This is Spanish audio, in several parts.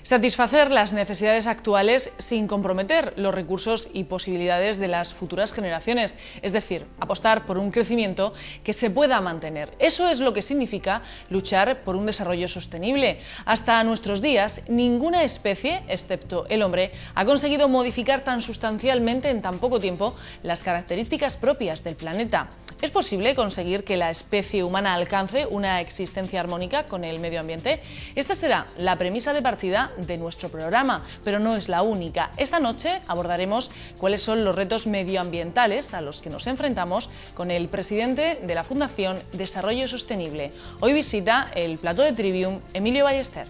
Satisfacer las necesidades actuales sin comprometer los recursos y posibilidades de las futuras generaciones, es decir, apostar por un crecimiento que se pueda mantener. Eso es lo que significa luchar por un desarrollo sostenible. Hasta nuestros días, ninguna especie, excepto el hombre, ha conseguido modificar tan sustancialmente en tan poco tiempo las características propias del planeta. ¿Es posible conseguir que la especie humana alcance una existencia armónica con el medio ambiente? Esta será la premisa de partida de nuestro programa, pero no es la única. Esta noche abordaremos cuáles son los retos medioambientales a los que nos enfrentamos con el presidente de la Fundación Desarrollo Sostenible. Hoy visita el plató de Trivium Emilio Ballester.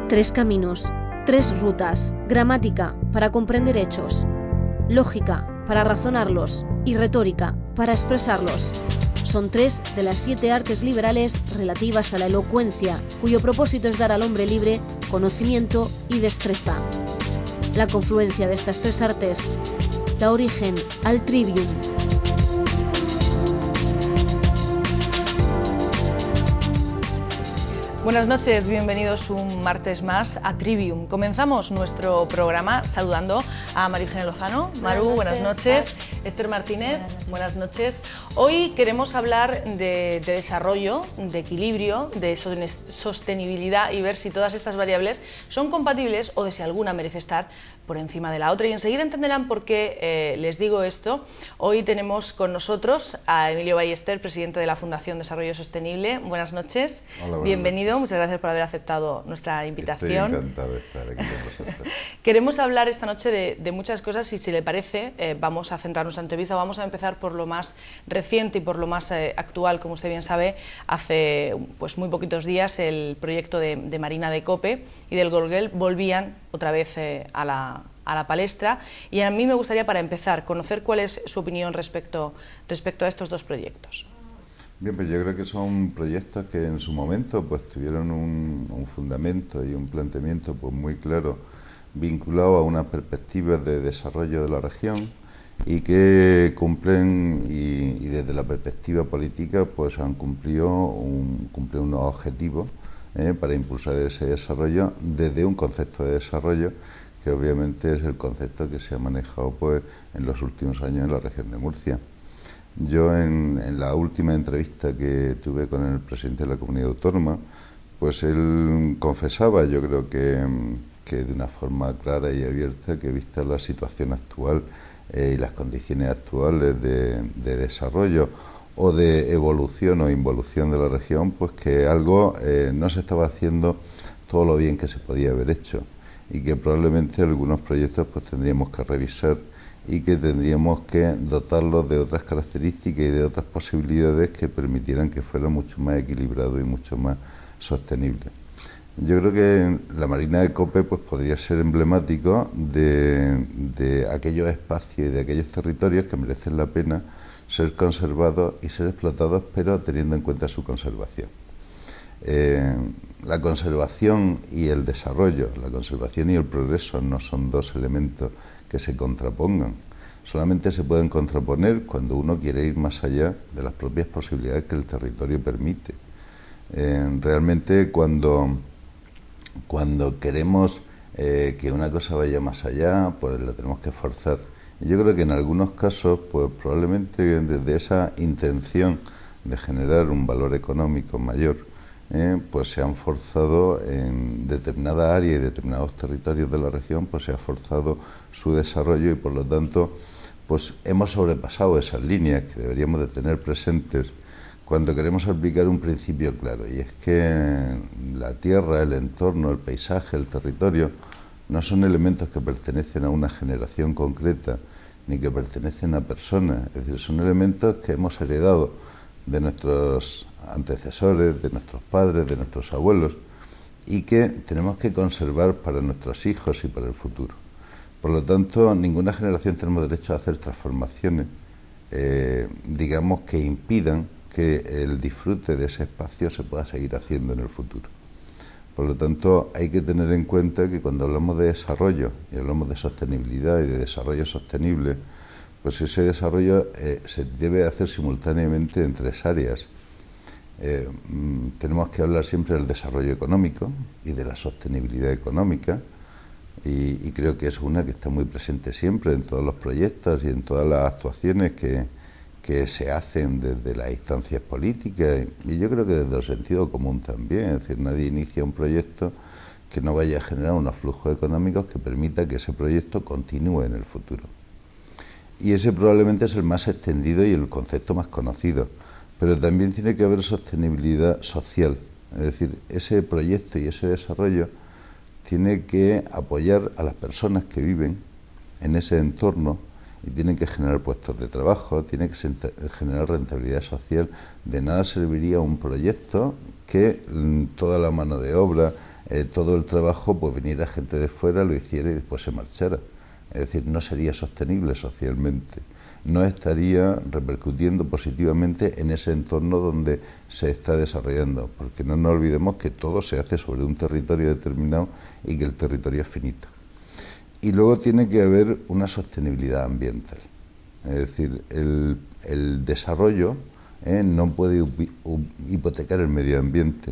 3 caminos, 3 rutas, gramática para comprender hechos, lógica para razonarlos y retórica para expresarlos. Son 3 de las 7 artes liberales relativas a la elocuencia, cuyo propósito es dar al hombre libre conocimiento y destreza. La confluencia de estas 3 artes da origen al Trivium. Buenas noches, bienvenidos un martes más a Trivium. Comenzamos nuestro programa saludando a María Eugenia Lozano. Maru, buenas noches. Esther Martínez, buenas noches. Hoy queremos hablar de desarrollo, de equilibrio, de sostenibilidad y ver si todas estas variables son compatibles o de si alguna merece estar por encima de la otra. Y enseguida entenderán por qué les digo esto. Hoy tenemos con nosotros a Emilio Ballester, presidente de la Fundación Desarrollo Sostenible. Buenas noches. Hola, bienvenido. Muchas gracias por haber aceptado nuestra invitación. Estoy encantado de estar aquí con vosotros. Queremos hablar esta noche de muchas cosas y si le parece vamos a centrar nuestra entrevista. Vamos a empezar por lo más reciente y por lo más actual. Como usted bien sabe, hace pues muy poquitos días el proyecto de Marina de Cope y del Gorgel volvían otra vez a la palestra y a mí me gustaría, para empezar, conocer cuál es su opinión respecto a estos dos proyectos. Bien, pues yo creo que son proyectos que en su momento pues tuvieron un fundamento y un planteamiento pues muy claro vinculado a unas perspectivas de desarrollo de la región y que cumplen y desde la perspectiva política pues han cumplido unos objetivos para impulsar ese desarrollo desde un concepto de desarrollo que obviamente es el concepto que se ha manejado pues en los últimos años en la región de Murcia. Yo en la última entrevista que tuve con el presidente de la comunidad autónoma, pues él confesaba, yo creo que de una forma clara y abierta, que vista la situación actual y las condiciones actuales de desarrollo o de evolución o involución de la región, pues que algo no se estaba haciendo todo lo bien que se podía haber hecho y que probablemente algunos proyectos pues tendríamos que revisar y que tendríamos que dotarlos de otras características y de otras posibilidades que permitieran que fuera mucho más equilibrado y mucho más sostenible. Yo creo que la Marina de Cope pues podría ser emblemático de aquellos espacios y de aquellos territorios que merecen la pena ser conservados y ser explotados, pero teniendo en cuenta su conservación. La conservación y el desarrollo, la conservación y el progreso no son dos elementos que se contrapongan. Solamente se pueden contraponer cuando uno quiere ir más allá de las propias posibilidades que el territorio permite. Realmente cuando queremos que una cosa vaya más allá, pues la tenemos que forzar. Y yo creo que en algunos casos, pues probablemente desde esa intención de generar un valor económico mayor, pues se han forzado en determinada área y determinados territorios de la región, pues se ha forzado su desarrollo y por lo tanto pues hemos sobrepasado esas líneas que deberíamos de tener presentes cuando queremos aplicar un principio claro, y es que la tierra, el entorno, el paisaje, el territorio no son elementos que pertenecen a una generación concreta ni que pertenecen a personas, es decir, son elementos que hemos heredado de nuestros antecesores, de nuestros padres, de nuestros abuelos y que tenemos que conservar para nuestros hijos y para el futuro. Por lo tanto, ninguna generación tenemos derecho a hacer transformaciones, digamos, que impidan que el disfrute de ese espacio se pueda seguir haciendo en el futuro. Por lo tanto, hay que tener en cuenta que cuando hablamos de desarrollo y hablamos de sostenibilidad y de desarrollo sostenible, pues ese desarrollo se debe hacer simultáneamente en 3 áreas. tenemos que hablar siempre del desarrollo económico y de la sostenibilidad económica, y creo que es una que está muy presente siempre en todos los proyectos y en todas las actuaciones que se hacen desde las instancias políticas, y yo creo que desde el sentido común también. Es decir, nadie inicia un proyecto que no vaya a generar unos flujos económicos que permita que ese proyecto continúe en el futuro. Y ese probablemente es el más extendido y el concepto más conocido, pero también tiene que haber sostenibilidad social. Es decir, ese proyecto y ese desarrollo tiene que apoyar a las personas que viven en ese entorno y tienen que generar puestos de trabajo, tiene que generar rentabilidad social. De nada serviría un proyecto que toda la mano de obra, todo el trabajo, pues viniera gente de fuera, lo hiciera y después se marchara. Es decir, no sería sostenible socialmente, no estaría repercutiendo positivamente en ese entorno donde se está desarrollando, porque no nos olvidemos que todo se hace sobre un territorio determinado y que el territorio es finito. Y luego tiene que haber una sostenibilidad ambiental, es decir, el desarrollo no puede hipotecar el medio ambiente,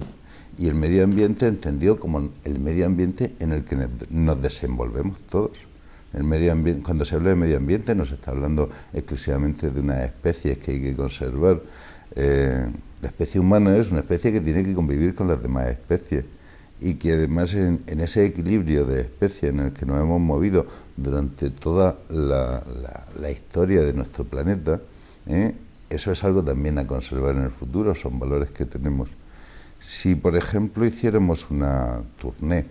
y el medio ambiente entendido como el medio ambiente en el que nos desenvolvemos todos. El medio ambiente, cuando se habla de medio ambiente no se está hablando exclusivamente de unas especies que hay que conservar. La especie humana es una especie que tiene que convivir con las demás especies y que además en ese equilibrio de especies en el que nos hemos movido durante toda la historia de nuestro planeta, eso es algo también a conservar en el futuro, son valores que tenemos. Si, por ejemplo, hiciéramos una tournée,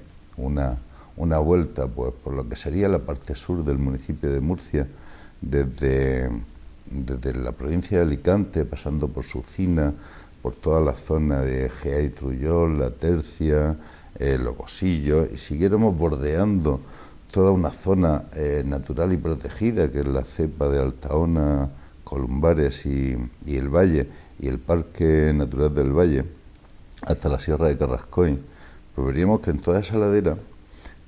una vuelta pues por lo que sería la parte sur del municipio de Murcia, desde la provincia de Alicante, pasando por Sucina, por toda la zona de Gea y Trullol, La Tercia, Logosillo, y siguiéramos bordeando toda una zona natural y protegida, que es la cepa de Altaona, Columbares y el Valle, y el Parque Natural del Valle, hasta la Sierra de Carrascoy, pues veríamos que en toda esa ladera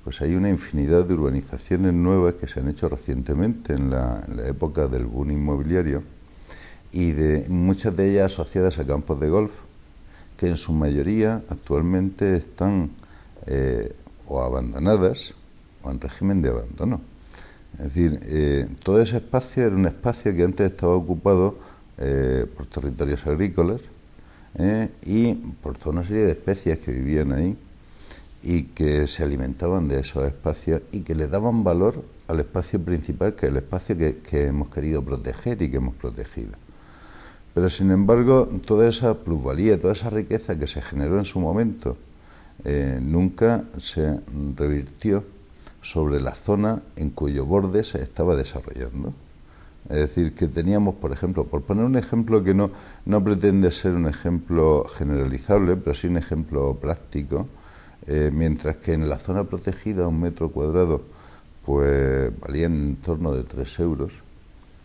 pues hay una infinidad de urbanizaciones nuevas que se han hecho recientemente en la época del boom inmobiliario, y muchas de ellas asociadas a campos de golf, que en su mayoría actualmente están o abandonadas o en régimen de abandono. Es decir, todo ese espacio era un espacio que antes estaba ocupado por territorios agrícolas y por toda una serie de especies que vivían ahí y que se alimentaban de esos espacios y que le daban valor al espacio principal, que es el espacio que hemos querido proteger y que hemos protegido. Pero sin embargo, toda esa plusvalía, toda esa riqueza que se generó en su momento, nunca se revirtió sobre la zona en cuyo borde se estaba desarrollando. Es decir, que teníamos, por ejemplo, por poner un ejemplo que no pretende ser un ejemplo generalizable, pero sí un ejemplo práctico, mientras que en la zona protegida 1 metro cuadrado pues valía en torno de 3 euros,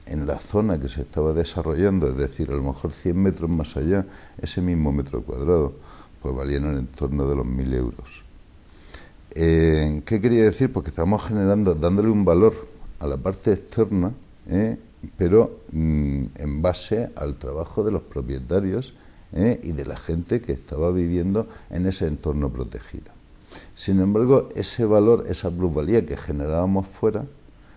en la zona que se estaba desarrollando, es decir, a lo mejor 100 metros más allá, ese mismo metro cuadrado pues valía en el entorno de los 1.000 euros. ¿Qué quería decir? Porque estamos generando, dándole un valor a la parte externa, pero en base al trabajo de los propietarios y de la gente que estaba viviendo en ese entorno protegido. Sin embargo, ese valor, esa plusvalía que generábamos fuera,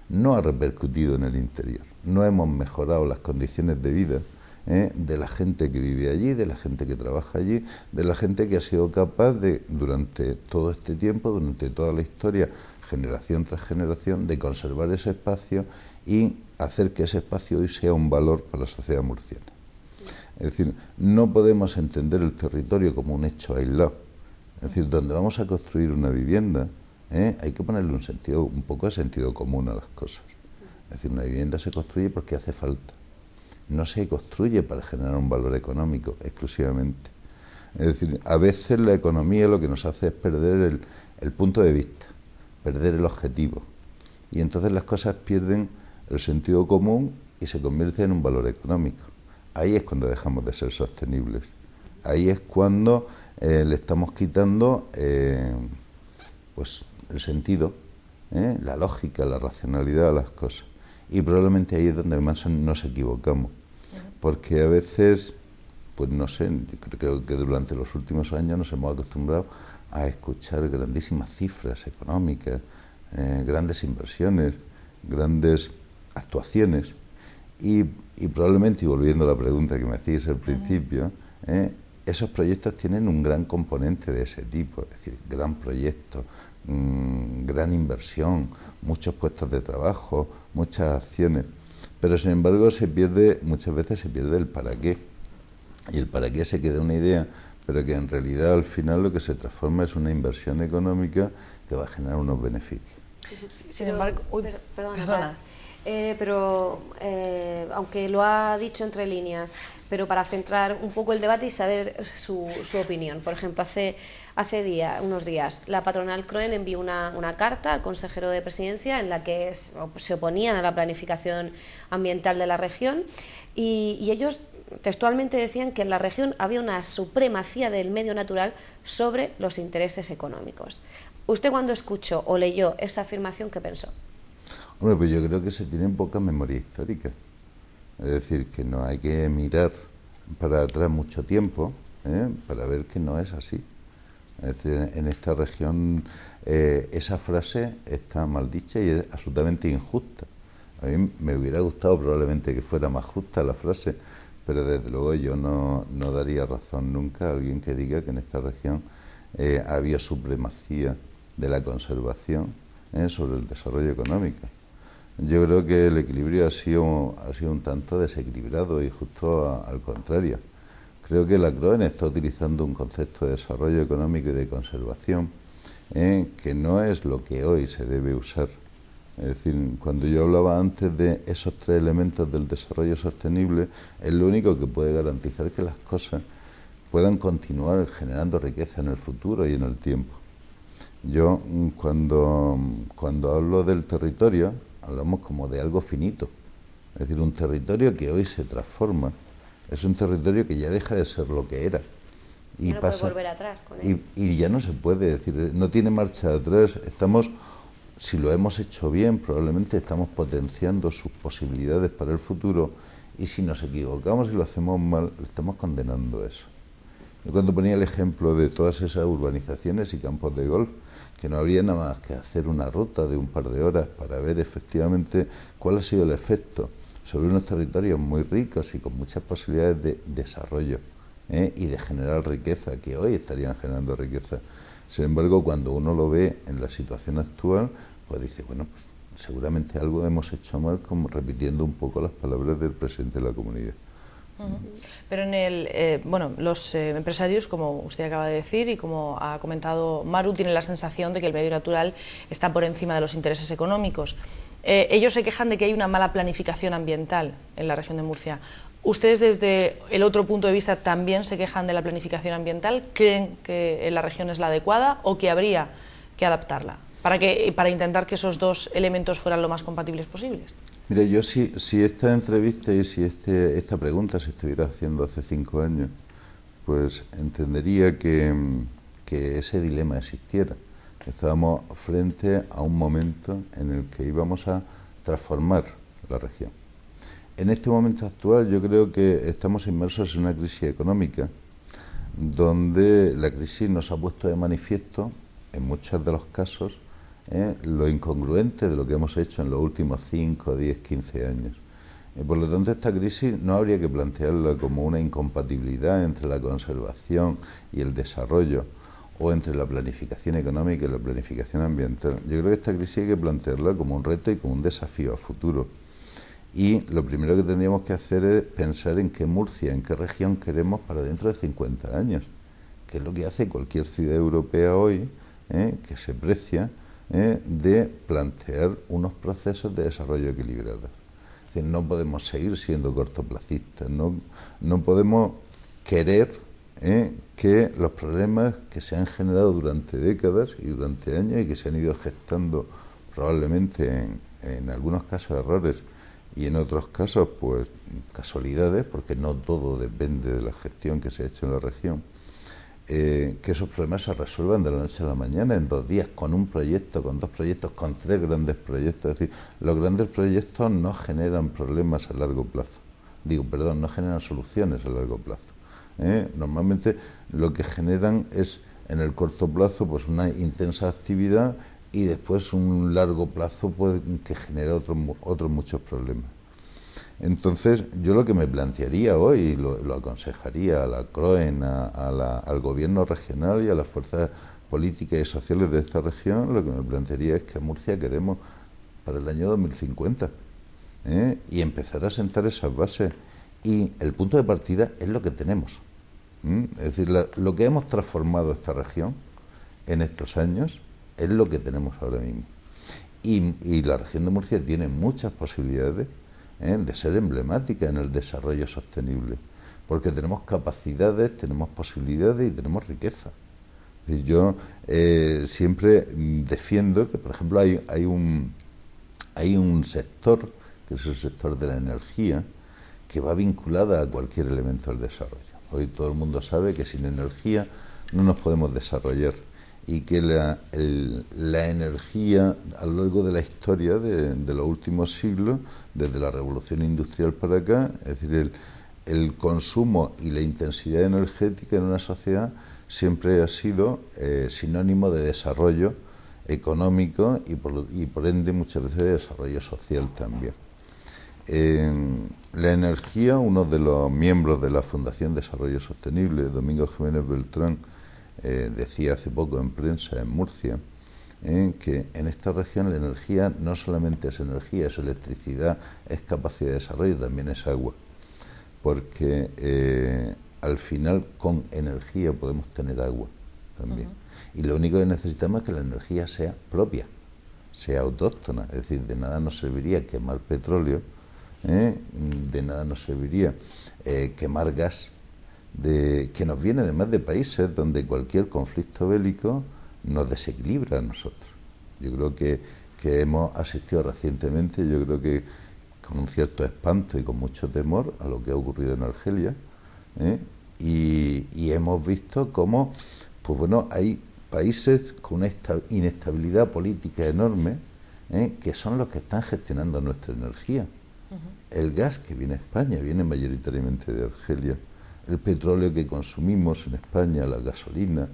no ha repercutido en el interior. No hemos mejorado las condiciones de vida de la gente que vive allí, de la gente que trabaja allí, de la gente que ha sido capaz de, durante todo este tiempo, durante toda la historia, generación tras generación, de conservar ese espacio y hacer que ese espacio hoy sea un valor para la sociedad murciana. Es decir, no podemos entender el territorio como un hecho aislado. Es decir, donde vamos a construir una vivienda, hay que ponerle un poco de sentido común a las cosas. Es decir, una vivienda se construye porque hace falta. No se construye para generar un valor económico exclusivamente. Es decir, a veces la economía lo que nos hace es perder el punto de vista, perder el objetivo. Y entonces las cosas pierden el sentido común y se convierten en un valor económico. Ahí es cuando dejamos de ser sostenibles. Ahí es cuando le estamos quitando pues el sentido, la lógica, la racionalidad a las cosas. Y probablemente ahí es donde más nos equivocamos. Porque a veces pues no sé, creo que durante los últimos años nos hemos acostumbrado a escuchar grandísimas cifras económicas, grandes inversiones, grandes actuaciones y probablemente, y volviendo a la pregunta que me hacíais al principio, esos proyectos tienen un gran componente de ese tipo, es decir, gran proyecto, gran inversión, muchos puestos de trabajo, muchas acciones, pero sin embargo muchas veces se pierde el para qué, y el para qué se queda una idea, pero que en realidad al final lo que se transforma es una inversión económica que va a generar unos beneficios. Sin embargo, perdona. Pero aunque lo ha dicho entre líneas, pero para centrar un poco el debate y saber su opinión. Por ejemplo, hace unos días, la patronal CROEN envió una carta al consejero de Presidencia en la que se oponían a la planificación ambiental de la región y ellos textualmente decían que en la región había una supremacía del medio natural sobre los intereses económicos. ¿Usted cuando escuchó o leyó esa afirmación, qué pensó? Hombre, pues yo creo que se tiene poca memoria histórica. Es decir, que no hay que mirar para atrás mucho tiempo para ver que no es así. Es decir, en esta región esa frase está mal dicha y es absolutamente injusta. A mí me hubiera gustado probablemente que fuera más justa la frase, pero desde luego yo no daría razón nunca a alguien que diga que en esta región había supremacía de la conservación sobre el desarrollo económico. Yo creo que el equilibrio ha sido un tanto desequilibrado y justo al contrario. Creo que la CROEN está utilizando un concepto de desarrollo económico y de conservación que no es lo que hoy se debe usar. Es decir, cuando yo hablaba antes de esos tres elementos del desarrollo sostenible, es lo único que puede garantizar que las cosas puedan continuar generando riqueza en el futuro y en el tiempo. Yo, cuando hablo del territorio, hablamos como de algo finito. Es decir, un territorio que hoy se transforma. Es un territorio que ya deja de ser lo que era. Y ya no puede volver atrás con él. Y ya no se puede, decir, no tiene marcha atrás. Si lo hemos hecho bien, probablemente estamos potenciando sus posibilidades para el futuro, y si nos equivocamos y lo hacemos mal, estamos condenando eso. Yo cuando ponía el ejemplo de todas esas urbanizaciones y campos de golf, que no habría nada más que hacer una ruta de un par de horas para ver efectivamente cuál ha sido el efecto sobre unos territorios muy ricos y con muchas posibilidades de desarrollo y de generar riqueza, que hoy estarían generando riqueza. Sin embargo, cuando uno lo ve en la situación actual, pues dice, bueno, pues seguramente algo hemos hecho mal, como repitiendo un poco las palabras del presidente de la comunidad. Pero los empresarios, como usted acaba de decir y como ha comentado Maru, tienen la sensación de que el medio natural está por encima de los intereses económicos. Ellos se quejan de que hay una mala planificación ambiental en la región de Murcia. ¿Ustedes desde el otro punto de vista también se quejan de la planificación ambiental? ¿Creen que la región es la adecuada o que habría que adaptarla para intentar que esos dos elementos fueran lo más compatibles posibles? Mire, yo si esta entrevista y si esta pregunta se estuviera haciendo hace 5 años, pues entendería que ese dilema existiera. Estábamos frente a un momento en el que íbamos a transformar la región. En este momento actual yo creo que estamos inmersos en una crisis económica donde la crisis nos ha puesto de manifiesto, en muchos de los casos, lo incongruente de lo que hemos hecho en los últimos 5, 10, 15 años. Por lo tanto, esta crisis no habría que plantearla como una incompatibilidad entre la conservación y el desarrollo, o entre la planificación económica y la planificación ambiental. Yo creo que esta crisis hay que plantearla como un reto y como un desafío a futuro. Y lo primero que tendríamos que hacer es pensar en qué Murcia, en qué región queremos para dentro de 50 años, que es lo que hace cualquier ciudad europea hoy, que se precia de plantear unos procesos de desarrollo equilibrados. Es decir, no podemos seguir siendo cortoplacistas, no podemos querer que los problemas que se han generado durante décadas y durante años y que se han ido gestando probablemente en algunos casos errores y en otros casos pues casualidades, porque no todo depende de la gestión que se ha hecho en la región, que esos problemas se resuelvan de la noche a la mañana, en 2 días, con un proyecto, con 2 proyectos, con 3 grandes proyectos. Es decir, los grandes proyectos no generan problemas a largo plazo. No generan soluciones a largo plazo. Normalmente lo que generan es en el corto plazo pues una intensa actividad y después un largo plazo que genera otros muchos problemas. Entonces, yo lo que me plantearía hoy, lo aconsejaría a la CROEN, al gobierno regional y a las fuerzas políticas y sociales de esta región, lo que me plantearía es que Murcia queremos para el año 2050, y empezar a sentar esas bases. Y el punto de partida es lo que tenemos. Es decir, lo que hemos transformado esta región en estos años es lo que tenemos ahora mismo. Y la región de Murcia tiene muchas posibilidades de ser emblemática en el desarrollo sostenible, porque tenemos capacidades, tenemos posibilidades y tenemos riqueza. Y yo siempre defiendo que, por ejemplo, hay un sector, que es el sector de la energía, que va vinculada a cualquier elemento del desarrollo. Hoy todo el mundo sabe que sin energía no nos podemos desarrollar, y que la energía a lo largo de la historia de los últimos siglos, desde la revolución industrial para acá, es decir, el consumo y la intensidad energética en una sociedad siempre ha sido sinónimo de desarrollo económico y por ende muchas veces de desarrollo social también. La energía, uno de los miembros de la Fundación Desarrollo Sostenible, Domingo Jiménez Beltrán, decía hace poco en prensa en Murcia que en esta región la energía no solamente es energía, es electricidad, es capacidad de desarrollo, también es agua, porque al final con energía podemos tener agua también. Y lo único que necesitamos es que la energía sea propia, sea autóctona, es decir, de nada nos serviría quemar petróleo, de nada nos serviría quemar gas, que nos viene además de países donde cualquier conflicto bélico nos desequilibra a nosotros. Yo creo que hemos asistido recientemente, yo creo que con un cierto espanto y con mucho temor a lo que ha ocurrido en Argelia, y hemos visto cómo pues bueno, hay países con una inestabilidad política enorme, que son los que están gestionando nuestra energía. El gas que viene a España viene mayoritariamente de Argelia. El petróleo que consumimos en España, la gasolina,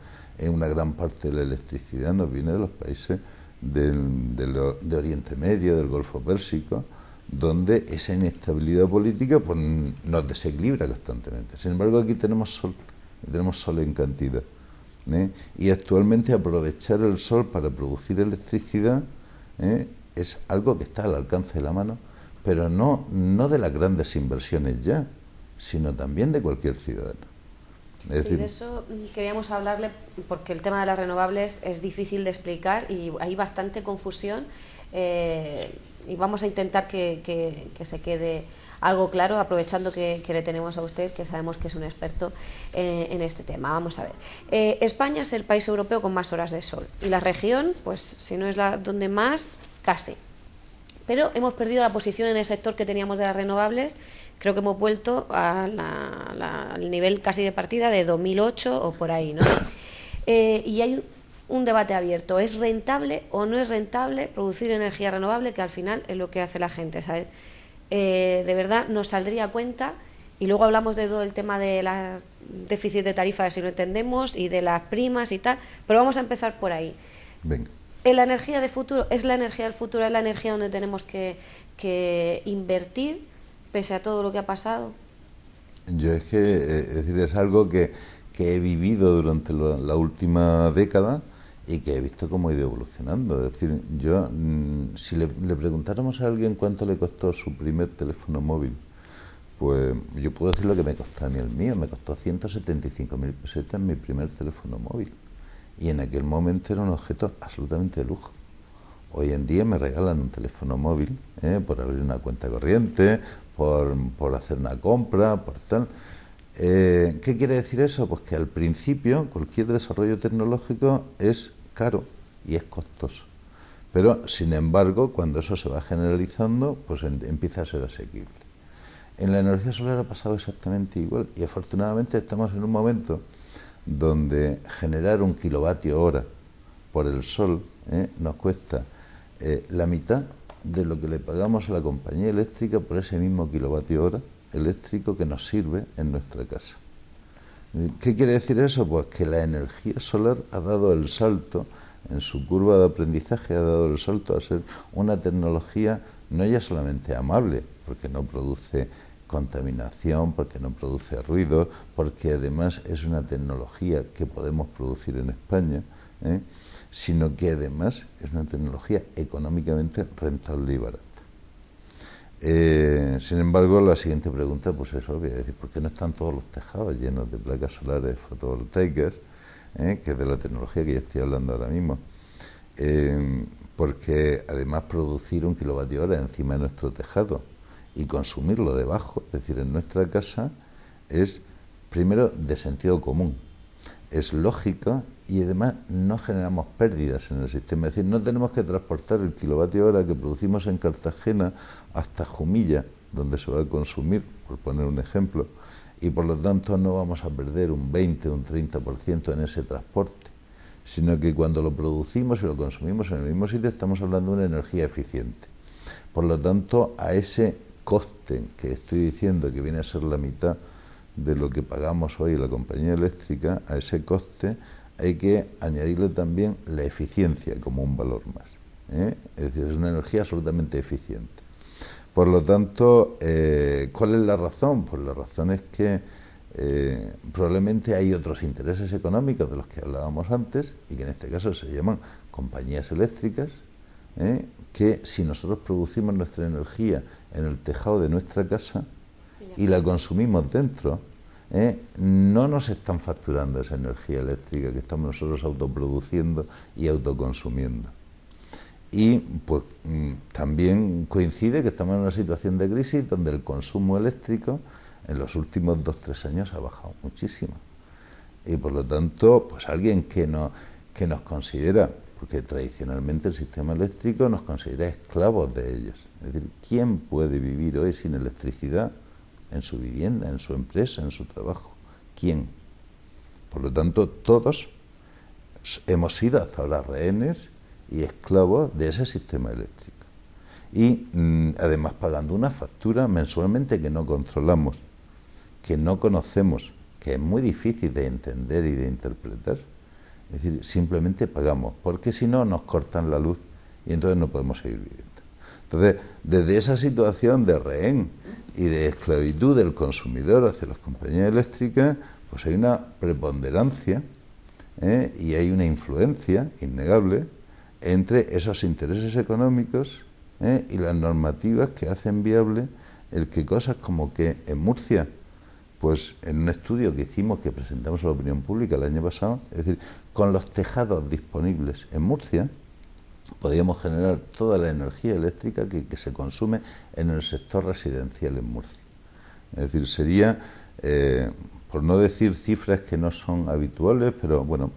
una gran parte de la electricidad nos viene de los países de Oriente Medio, del Golfo Pérsico, donde esa inestabilidad política pues, nos desequilibra constantemente. Sin embargo, aquí tenemos sol en cantidad. Y actualmente aprovechar el sol para producir electricidad es algo que está al alcance de la mano, pero no de las grandes inversiones ya, sino también de cualquier ciudadano. Es decir, de eso queríamos hablarle, porque el tema de las renovables es difícil de explicar y hay bastante confusión, y vamos a intentar que se quede algo claro, aprovechando que le tenemos a usted, que sabemos que es un experto en este tema. Vamos a ver. España es el país europeo con más horas de sol y la región, pues si no es la donde más, casi. Pero hemos perdido la posición en el sector que teníamos de las renovables. Creo que hemos vuelto al nivel casi de partida de 2008 o por ahí, ¿no? Y hay un debate abierto. ¿Es rentable o no es rentable producir energía renovable? Que al final es lo que hace la gente, ¿sabes? De verdad nos saldría a cuenta. Y luego hablamos de todo el tema de la déficit de tarifas, si lo entendemos, y de las primas y tal. Pero vamos a empezar por ahí. Venga. ¿La energía de futuro es la energía del futuro? ¿Es la energía donde tenemos que invertir pese a todo lo que ha pasado? Yo es decir, es algo que he vivido durante la última década y que he visto cómo ha ido evolucionando. Es decir, yo, si le preguntáramos a alguien cuánto le costó su primer teléfono móvil, pues yo puedo decir lo que me costó a mí el mío. Me costó 175.000 pesetas mi primer teléfono móvil. Y en aquel momento era un objeto absolutamente de lujo. Hoy en día me regalan un teléfono móvil por abrir una cuenta corriente, por hacer una compra, por tal. ¿Qué quiere decir eso? Pues que al principio cualquier desarrollo tecnológico es caro y es costoso. Pero, sin embargo, cuando eso se va generalizando, pues empieza a ser asequible. En la energía solar ha pasado exactamente igual y afortunadamente estamos en un momento donde generar 1 kilovatio hora por el sol nos cuesta la mitad de lo que le pagamos a la compañía eléctrica por ese mismo kilovatio hora eléctrico que nos sirve en nuestra casa. ¿Qué quiere decir eso? Pues que la energía solar ha dado el salto, en su curva de aprendizaje ha dado el salto a ser una tecnología no ya solamente amable, porque no produce contaminación, porque no produce ruido, porque además es una tecnología que podemos producir en España, sino que además es una tecnología económicamente rentable y barata. Sin embargo, la siguiente pregunta pues es obvia, es decir, ¿por qué no están todos los tejados llenos de placas solares fotovoltaicas, que es de la tecnología que yo estoy hablando ahora mismo? Porque además producir 1 kilovatio hora encima de nuestro tejado y consumirlo debajo, es decir, en nuestra casa, es primero de sentido común, es lógica y además no generamos pérdidas en el sistema. Es decir, no tenemos que transportar el kilovatio hora que producimos en Cartagena hasta Jumilla, donde se va a consumir, por poner un ejemplo, y por lo tanto no vamos a perder un 20 o un 30% en ese transporte, sino que cuando lo producimos y lo consumimos en el mismo sitio estamos hablando de una energía eficiente. Por lo tanto, a ese coste que estoy diciendo que viene a ser la mitad de lo que pagamos hoy la compañía eléctrica, a ese coste hay que añadirle también la eficiencia como un valor más. Es decir, es una energía absolutamente eficiente. Por lo tanto, ¿cuál es la razón? Pues la razón es que probablemente hay otros intereses económicos de los que hablábamos antes y que en este caso se llaman compañías eléctricas, que si nosotros producimos nuestra energía en el tejado de nuestra casa y la consumimos dentro, no nos están facturando esa energía eléctrica que estamos nosotros autoproduciendo y autoconsumiendo. Y pues también coincide que estamos en una situación de crisis donde el consumo eléctrico en los últimos 2-3 años ha bajado muchísimo. Y por lo tanto, pues alguien que nos considera, porque tradicionalmente el sistema eléctrico nos considera esclavos de ellos. Es decir, ¿quién puede vivir hoy sin electricidad en su vivienda, en su empresa, en su trabajo? ¿Quién? Por lo tanto, todos hemos sido hasta ahora rehenes y esclavos de ese sistema eléctrico. Y además pagando una factura mensualmente que no controlamos, que no conocemos, que es muy difícil de entender y de interpretar. Es decir, simplemente pagamos, porque si no nos cortan la luz y entonces no podemos seguir viviendo. Entonces, desde esa situación de rehén y de esclavitud del consumidor hacia las compañías eléctricas, pues hay una preponderancia y hay una influencia innegable entre esos intereses económicos y las normativas que hacen viable el que cosas como que en Murcia, pues en un estudio que hicimos, que presentamos a la opinión pública el año pasado, es decir, con los tejados disponibles en Murcia, podríamos generar toda la energía eléctrica que se consume en el sector residencial en Murcia. Es decir, sería, por no decir cifras que no son habituales, pero bueno,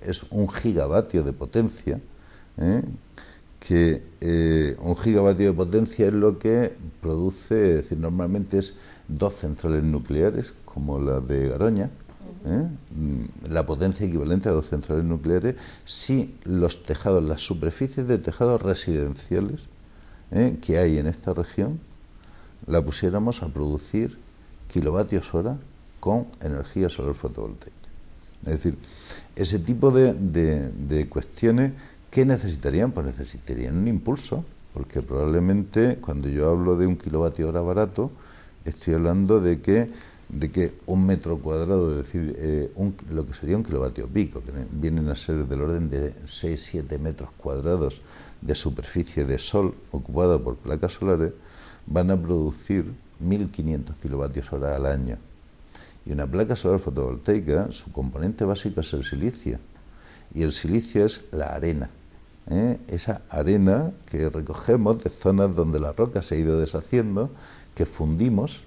es 1 gigavatio de potencia, que 1 gigavatio de potencia es lo que produce, es decir, normalmente es 2 centrales nucleares, como la de Garoña, la potencia equivalente a 2 centrales nucleares, si los tejados, las superficies de tejados residenciales que hay en esta región, la pusiéramos a producir kilovatios hora con energía solar fotovoltaica. Es decir, ese tipo de cuestiones, ¿qué necesitarían? Pues necesitarían un impulso, porque probablemente cuando yo hablo de 1 kilovatio hora barato, estoy hablando de que 1 metro cuadrado, es decir, lo que sería 1 kilovatio pico, que vienen a ser del orden de 6-7 metros cuadrados de superficie de sol ocupada por placas solares, van a producir 1.500 kilovatios hora al año. Y una placa solar fotovoltaica, su componente básico es el silicio, y el silicio es la arena. Esa arena que recogemos de zonas donde la roca se ha ido deshaciendo, que fundimos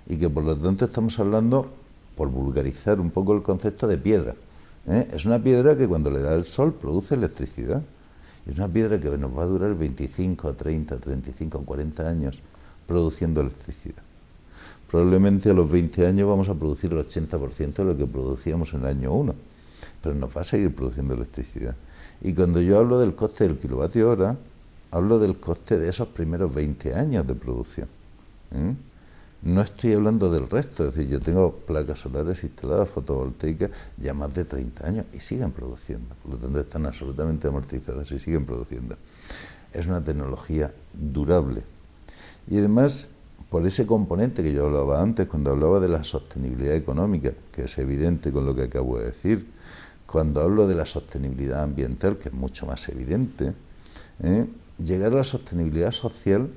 y que por lo tanto estamos hablando, por vulgarizar un poco el concepto, de piedra. Es una piedra que cuando le da el sol produce electricidad. Es una piedra que nos va a durar 25, 30, 35, 40 años produciendo electricidad. Probablemente a los 20 años vamos a producir el 80% de lo que producíamos en el año 1, pero nos va a seguir produciendo electricidad. Y cuando yo hablo del coste del kilovatio hora, hablo del coste de esos primeros 20 años de producción. No estoy hablando del resto, es decir, yo tengo placas solares instaladas fotovoltaicas ya más de 30 años y siguen produciendo, por lo tanto están absolutamente amortizadas y siguen produciendo. Es una tecnología durable y además por ese componente que yo hablaba antes, cuando hablaba de la sostenibilidad económica, que es evidente con lo que acabo de decir, cuando hablo de la sostenibilidad ambiental, que es mucho más evidente, llegar a la sostenibilidad social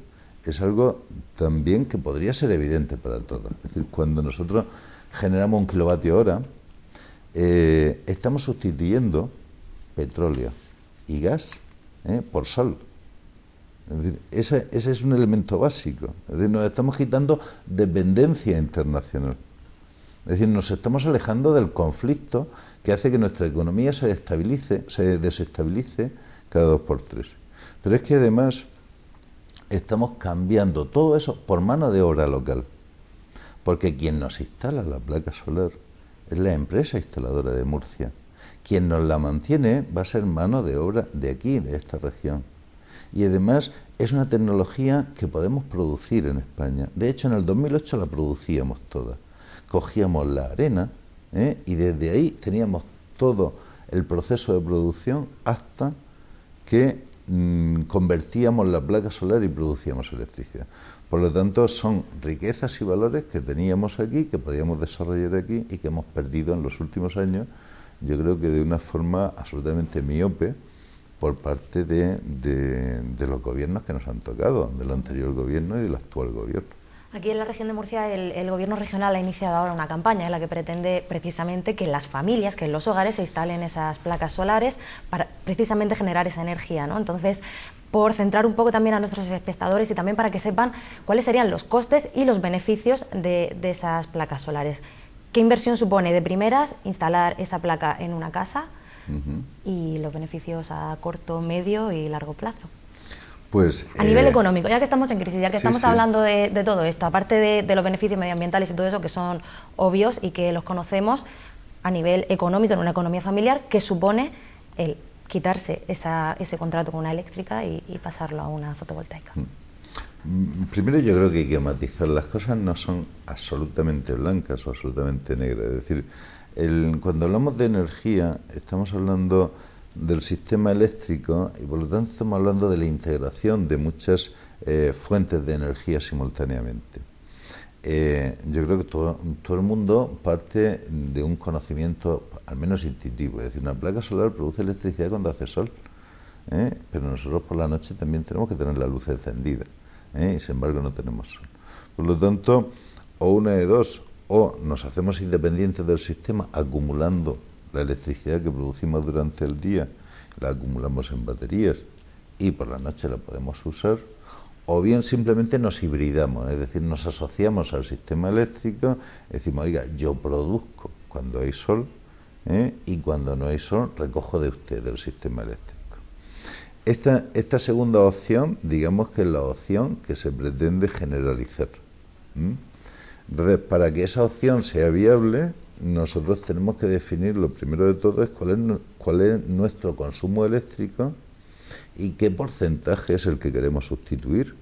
es algo también que podría ser evidente para todos. Es decir, cuando nosotros generamos 1 kilovatio hora, estamos sustituyendo petróleo y gas por sol. Es decir, ese es un elemento básico. Es decir, nos estamos quitando dependencia internacional. Es decir, nos estamos alejando del conflicto que hace que nuestra economía se desestabilice cada 2 por 3. Pero es que además estamos cambiando todo eso por mano de obra local, porque quien nos instala la placa solar es la empresa instaladora de Murcia. Quien nos la mantiene va a ser mano de obra de aquí, de esta región. Y además es una tecnología que podemos producir en España. De hecho, en el 2008 la producíamos toda. Cogíamos la arena y desde ahí teníamos todo el proceso de producción hasta que convertíamos la placa solar y producíamos electricidad. Por lo tanto, son riquezas y valores que teníamos aquí, que podíamos desarrollar aquí y que hemos perdido en los últimos años, yo creo que de una forma absolutamente miope por parte de los gobiernos que nos han tocado, del anterior gobierno y del actual gobierno. Aquí en la región de Murcia el gobierno regional ha iniciado ahora una campaña en la que pretende precisamente que las familias, que en los hogares se instalen esas placas solares para precisamente generar esa energía, ¿no? Entonces, por centrar un poco también a nuestros espectadores y también para que sepan cuáles serían los costes y los beneficios de esas placas solares. ¿Qué inversión supone de primeras instalar esa placa en una casa y los beneficios a corto, medio y largo plazo? Pues, a nivel económico, ya que estamos en crisis, ya que estamos hablando de todo esto, aparte de los beneficios medioambientales y todo eso que son obvios y que los conocemos, a nivel económico, en una economía familiar, ¿qué supone el quitarse ese contrato con una eléctrica y pasarlo a una fotovoltaica? Primero yo creo que hay que matizar, las cosas no son absolutamente blancas o absolutamente negras, es decir, cuando hablamos de energía estamos hablando del sistema eléctrico y por lo tanto estamos hablando de la integración de muchas fuentes de energía simultáneamente. Yo creo que todo el mundo parte de un conocimiento al menos intuitivo, es decir, una placa solar produce electricidad cuando hace sol, pero nosotros por la noche también tenemos que tener la luz encendida, y sin embargo no tenemos sol. Por lo tanto, o una de dos, o nos hacemos independientes del sistema acumulando la electricidad que producimos durante el día, la acumulamos en baterías y por la noche la podemos usar, o bien simplemente nos hibridamos, es decir, nos asociamos al sistema eléctrico, decimos, oiga, yo produzco cuando hay sol y cuando no hay sol recojo de usted del sistema eléctrico. Esta segunda opción, digamos que es la opción que se pretende generalizar. Entonces, para que esa opción sea viable, nosotros tenemos que definir, lo primero de todo, es cuál es nuestro consumo eléctrico y qué porcentaje es el que queremos sustituir,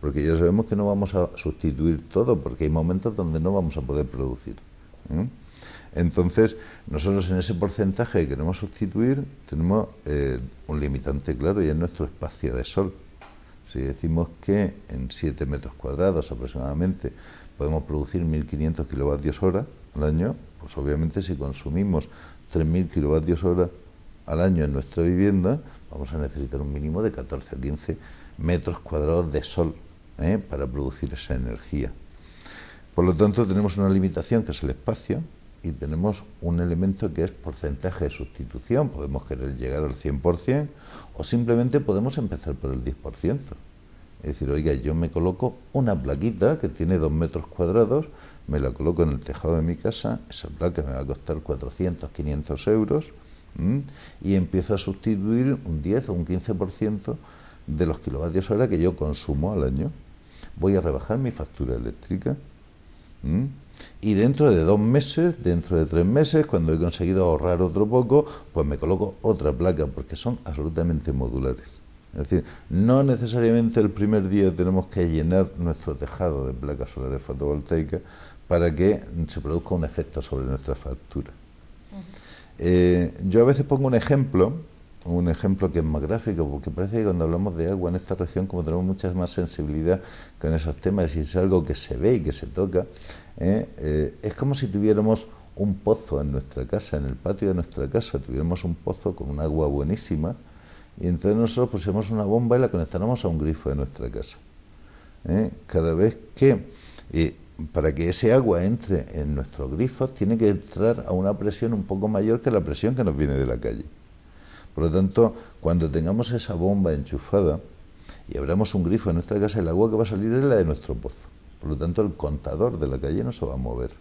porque ya sabemos que no vamos a sustituir todo, porque hay momentos donde no vamos a poder producir. Entonces, nosotros en ese porcentaje que queremos sustituir tenemos un limitante claro y es nuestro espacio de sol. Si decimos que en 7 metros cuadrados aproximadamente podemos producir 1.500 kilovatios hora al año, pues obviamente si consumimos 3.000 kilovatios hora al año en nuestra vivienda, vamos a necesitar un mínimo de 14 o 15 metros cuadrados de sol para producir esa energía. Por lo tanto, tenemos una limitación que es el espacio y tenemos un elemento que es porcentaje de sustitución. Podemos querer llegar al 100% o simplemente podemos empezar por el 10%. Es decir, oiga, yo me coloco una plaquita que tiene 2 metros cuadrados, me la coloco en el tejado de mi casa, esa placa me va a costar 400, 500 euros y empiezo a sustituir un 10 o un 15% de los kilovatios hora que yo consumo al año. Voy a rebajar mi factura eléctrica y dentro de 2 meses, dentro de 3 meses, cuando he conseguido ahorrar otro poco, pues me coloco otra placa, porque son absolutamente modulares. Es decir, no necesariamente el primer día tenemos que llenar nuestro tejado de placas solares fotovoltaicas para que se produzca un efecto sobre nuestra factura. Yo a veces pongo un ejemplo que es más gráfico, porque parece que cuando hablamos de agua en esta región, como tenemos mucha más sensibilidad con esos temas, y es algo que se ve y que se toca, es como si tuviéramos un pozo en nuestra casa, en el patio de nuestra casa, tuviéramos un pozo con un agua buenísima, y entonces nosotros pusiéramos una bomba y la conectáramos a un grifo de nuestra casa. Cada vez que, para que ese agua entre en nuestros grifos, tiene que entrar a una presión un poco mayor que la presión que nos viene de la calle. Por lo tanto, cuando tengamos esa bomba enchufada y abramos un grifo en nuestra casa, el agua que va a salir es la de nuestro pozo. Por lo tanto, el contador de la calle no se va a mover.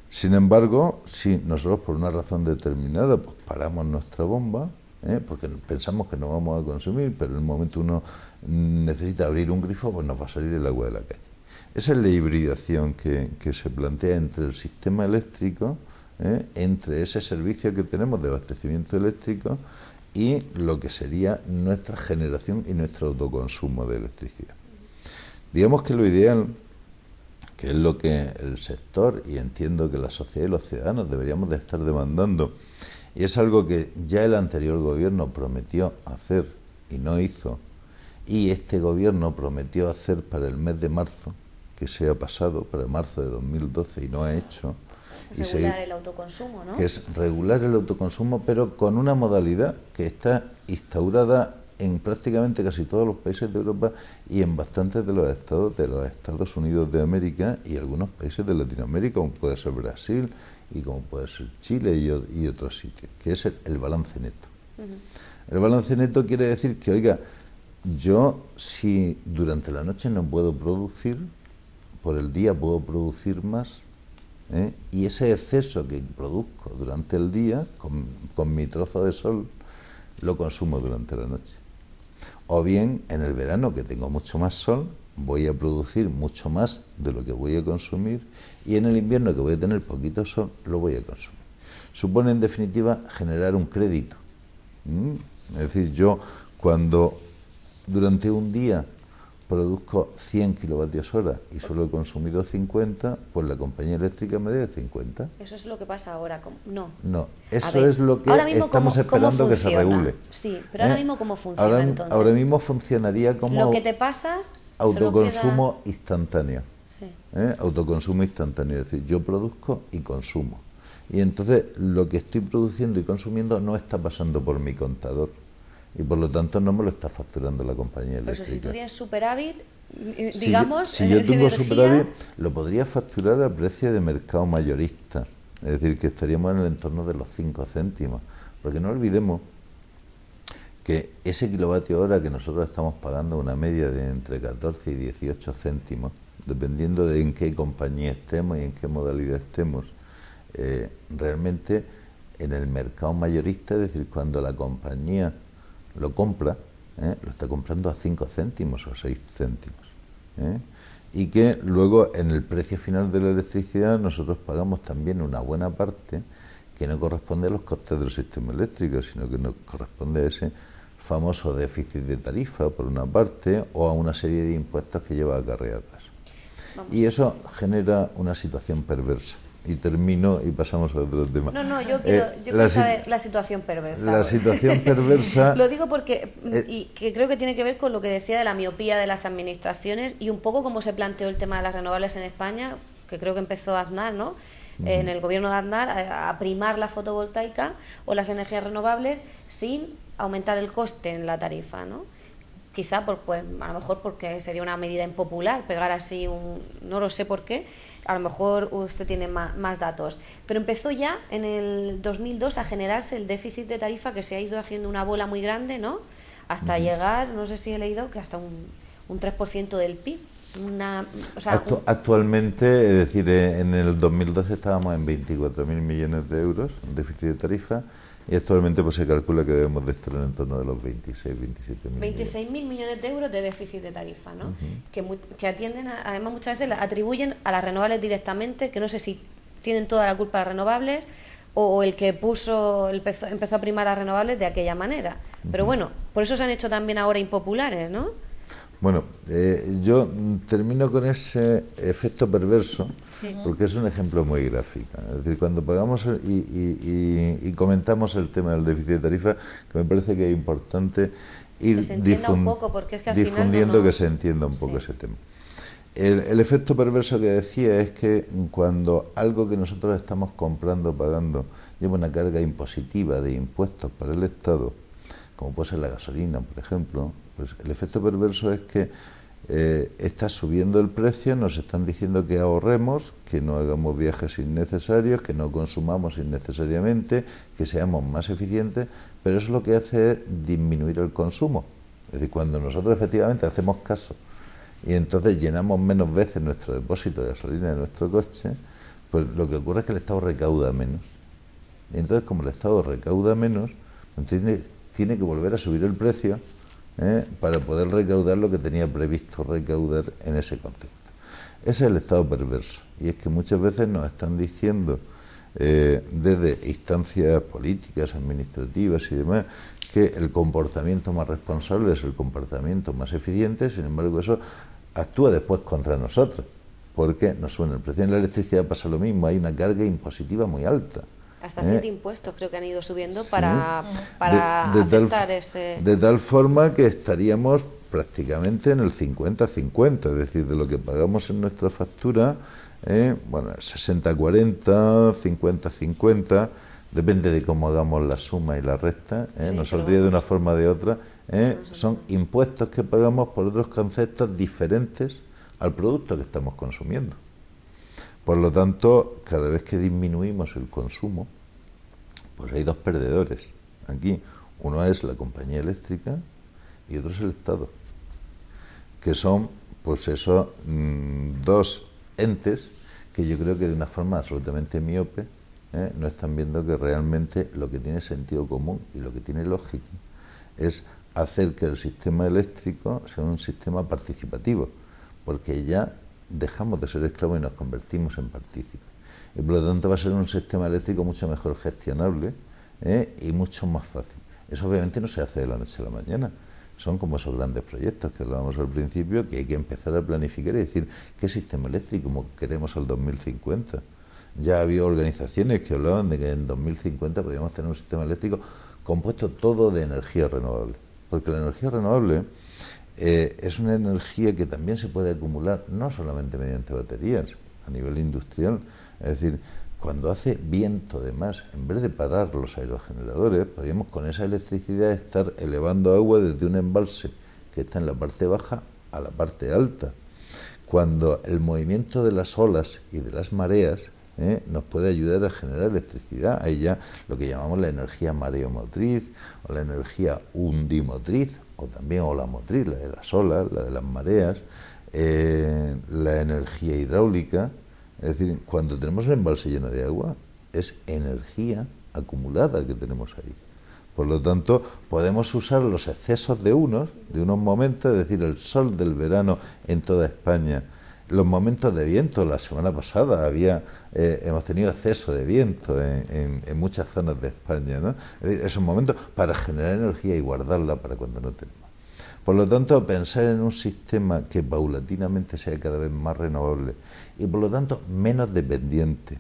Sin embargo, si nosotros por una razón determinada pues paramos nuestra bomba, porque pensamos que no vamos a consumir, pero en el momento uno necesita abrir un grifo, pues nos va a salir el agua de la calle. Esa es la hibridación que se plantea entre el sistema eléctrico, entre ese servicio que tenemos de abastecimiento eléctrico y lo que sería nuestra generación y nuestro autoconsumo de electricidad. Digamos que lo ideal, que es lo que el sector y entiendo que la sociedad y los ciudadanos deberíamos de estar demandando, y es algo que ya el anterior gobierno prometió hacer y no hizo, y este gobierno prometió hacer para el mes de marzo, que se ha pasado, para marzo de 2012, y no ha hecho. Regular el autoconsumo, ¿no? Que es regular el autoconsumo, pero con una modalidad que está instaurada en prácticamente casi todos los países de Europa y en bastantes de los Estados Unidos de América y algunos países de Latinoamérica, como puede ser Brasil y como puede ser Chile y otros sitios, que es el balance neto. El balance neto quiere decir que, oiga, yo si durante la noche no puedo producir, por el día puedo producir más, y ese exceso que produzco durante el día, con mi trozo de sol, lo consumo durante la noche. O bien, en el verano, que tengo mucho más sol, voy a producir mucho más de lo que voy a consumir, y en el invierno, que voy a tener poquito sol, lo voy a consumir. Supone, en definitiva, generar un crédito. Es decir, yo cuando durante un día produzco 100 kilovatios hora y solo he consumido 50, pues la compañía eléctrica me debe 50. Eso es lo que pasa ahora. No, eso es lo que estamos esperando que se regule. Sí, pero ahora mismo ¿cómo funciona entonces? Ahora mismo funcionaría como lo que te pasas, autoconsumo instantáneo. Sí. Autoconsumo instantáneo, es decir, yo produzco y consumo. Y entonces lo que estoy produciendo y consumiendo no está pasando por mi contador. Y por lo tanto no me lo está facturando la compañía eléctrica. Por eso, si tú tienes superávit, digamos... Si yo tengo superávit, lo podría facturar a precio de mercado mayorista. Es decir, que estaríamos en el entorno de los 5 céntimos. Porque no olvidemos que ese kilovatio hora que nosotros estamos pagando una media de entre 14 y 18 céntimos, dependiendo de en qué compañía estemos y en qué modalidad estemos, realmente en el mercado mayorista, es decir, cuando la compañía lo compra, lo está comprando a 5 céntimos o 6 céntimos. Y que luego en el precio final de la electricidad nosotros pagamos también una buena parte que no corresponde a los costes del sistema eléctrico, sino que nos corresponde a ese famoso déficit de tarifa, por una parte, o a una serie de impuestos que lleva acarreadas. Y eso genera una situación perversa. Y termino y pasamos a otro tema. No, yo quiero saber la situación perversa. La situación perversa... Lo digo porque y que creo que tiene que ver con lo que decía de la miopía de las administraciones y un poco cómo se planteó el tema de las renovables en España, que creo que empezó Aznar, ¿no? En el gobierno de Aznar, a primar la fotovoltaica o las energías renovables sin aumentar el coste en la tarifa, ¿no? Quizá a lo mejor porque sería una medida impopular pegar así no lo sé por qué. A lo mejor usted tiene más datos, pero empezó ya en el 2002 a generarse el déficit de tarifa que se ha ido haciendo una bola muy grande, ¿no? Hasta llegar, no sé si he leído, que hasta un 3% del PIB. Actualmente, es decir, en el 2012 estábamos en 24.000 millones de euros en déficit de tarifa y actualmente pues se calcula que debemos de estar en torno de los 26, 27.000 26.000 millones de euros de déficit de tarifa, ¿no? Que atienden, además muchas veces atribuyen a las renovables directamente, que no sé si tienen toda la culpa las renovables o el que empezó a primar las renovables de aquella manera. Pero bueno, por eso se han hecho también ahora impopulares, ¿no? Bueno, yo termino con ese efecto perverso, porque es un ejemplo muy gráfico. Es decir, cuando pagamos y comentamos el tema del déficit de tarifa, que me parece que es importante ir que se entienda un poco, porque es que al difundiendo final que se entienda un poco ese tema. El efecto perverso que decía es que cuando algo que nosotros estamos comprando o pagando lleva una carga impositiva de impuestos para el Estado, como puede ser la gasolina, por ejemplo, pues el efecto perverso es que está subiendo el precio, nos están diciendo que ahorremos, que no hagamos viajes innecesarios, que no consumamos innecesariamente, que seamos más eficientes, pero eso lo que hace es disminuir el consumo. Es decir, cuando nosotros efectivamente hacemos caso y entonces llenamos menos veces nuestro depósito de gasolina de nuestro coche, pues lo que ocurre es que el Estado recauda menos. Y entonces, como el Estado recauda menos, pues tiene que volver a subir el precio para poder recaudar lo que tenía previsto recaudar en ese concepto. Ese es el estado perverso, y es que muchas veces nos están diciendo desde instancias políticas, administrativas y demás, que el comportamiento más responsable es el comportamiento más eficiente. Sin embargo, eso actúa después contra nosotros, porque nos suena el precio. En la electricidad pasa lo mismo, hay una carga impositiva muy alta. Hasta 7 impuestos creo que han ido subiendo para aceptar ese... De tal forma que estaríamos prácticamente en el 50-50, es decir, de lo que pagamos en nuestra factura, 60-40, 50-50, depende de cómo hagamos la suma y la resta, nos saldría de una forma o de otra, son impuestos que pagamos por otros conceptos diferentes al producto que estamos consumiendo. Por lo tanto, cada vez que disminuimos el consumo, pues hay dos perdedores. Aquí, uno es la compañía eléctrica y otro es el Estado, que son, pues esos dos entes que yo creo que de una forma absolutamente miope no están viendo que realmente lo que tiene sentido común y lo que tiene lógica es hacer que el sistema eléctrico sea un sistema participativo, porque ya dejamos de ser esclavos y nos convertimos en partícipes. Y por lo tanto va a ser un sistema eléctrico mucho mejor gestionable y mucho más fácil. Eso obviamente no se hace de la noche a la mañana. Son como esos grandes proyectos que hablábamos al principio, que hay que empezar a planificar y decir qué sistema eléctrico queremos al 2050. Ya había organizaciones que hablaban de que en 2050 podríamos tener un sistema eléctrico compuesto todo de energía renovable. Porque la energía renovable es una energía que también se puede acumular no solamente mediante baterías, a nivel industrial. Es decir, cuando hace viento de más, en vez de parar los aerogeneradores, podríamos con esa electricidad estar elevando agua desde un embalse que está en la parte baja a la parte alta. Cuando el movimiento de las olas y de las mareas nos puede ayudar a generar electricidad. Hay ya lo que llamamos la energía mareomotriz o la energía undimotriz, o también olamotriz, la de las olas, la de las mareas, la energía hidráulica. Es decir, cuando tenemos un embalse lleno de agua, es energía acumulada que tenemos ahí. Por lo tanto, podemos usar los excesos de unos momentos, es decir, el sol del verano en toda España, los momentos de viento. La semana pasada hemos tenido exceso de viento en muchas zonas de España, ¿no? Es decir, esos momentos para generar energía y guardarla para cuando no tenemos. Por lo tanto, pensar en un sistema que paulatinamente sea cada vez más renovable y por lo tanto menos dependiente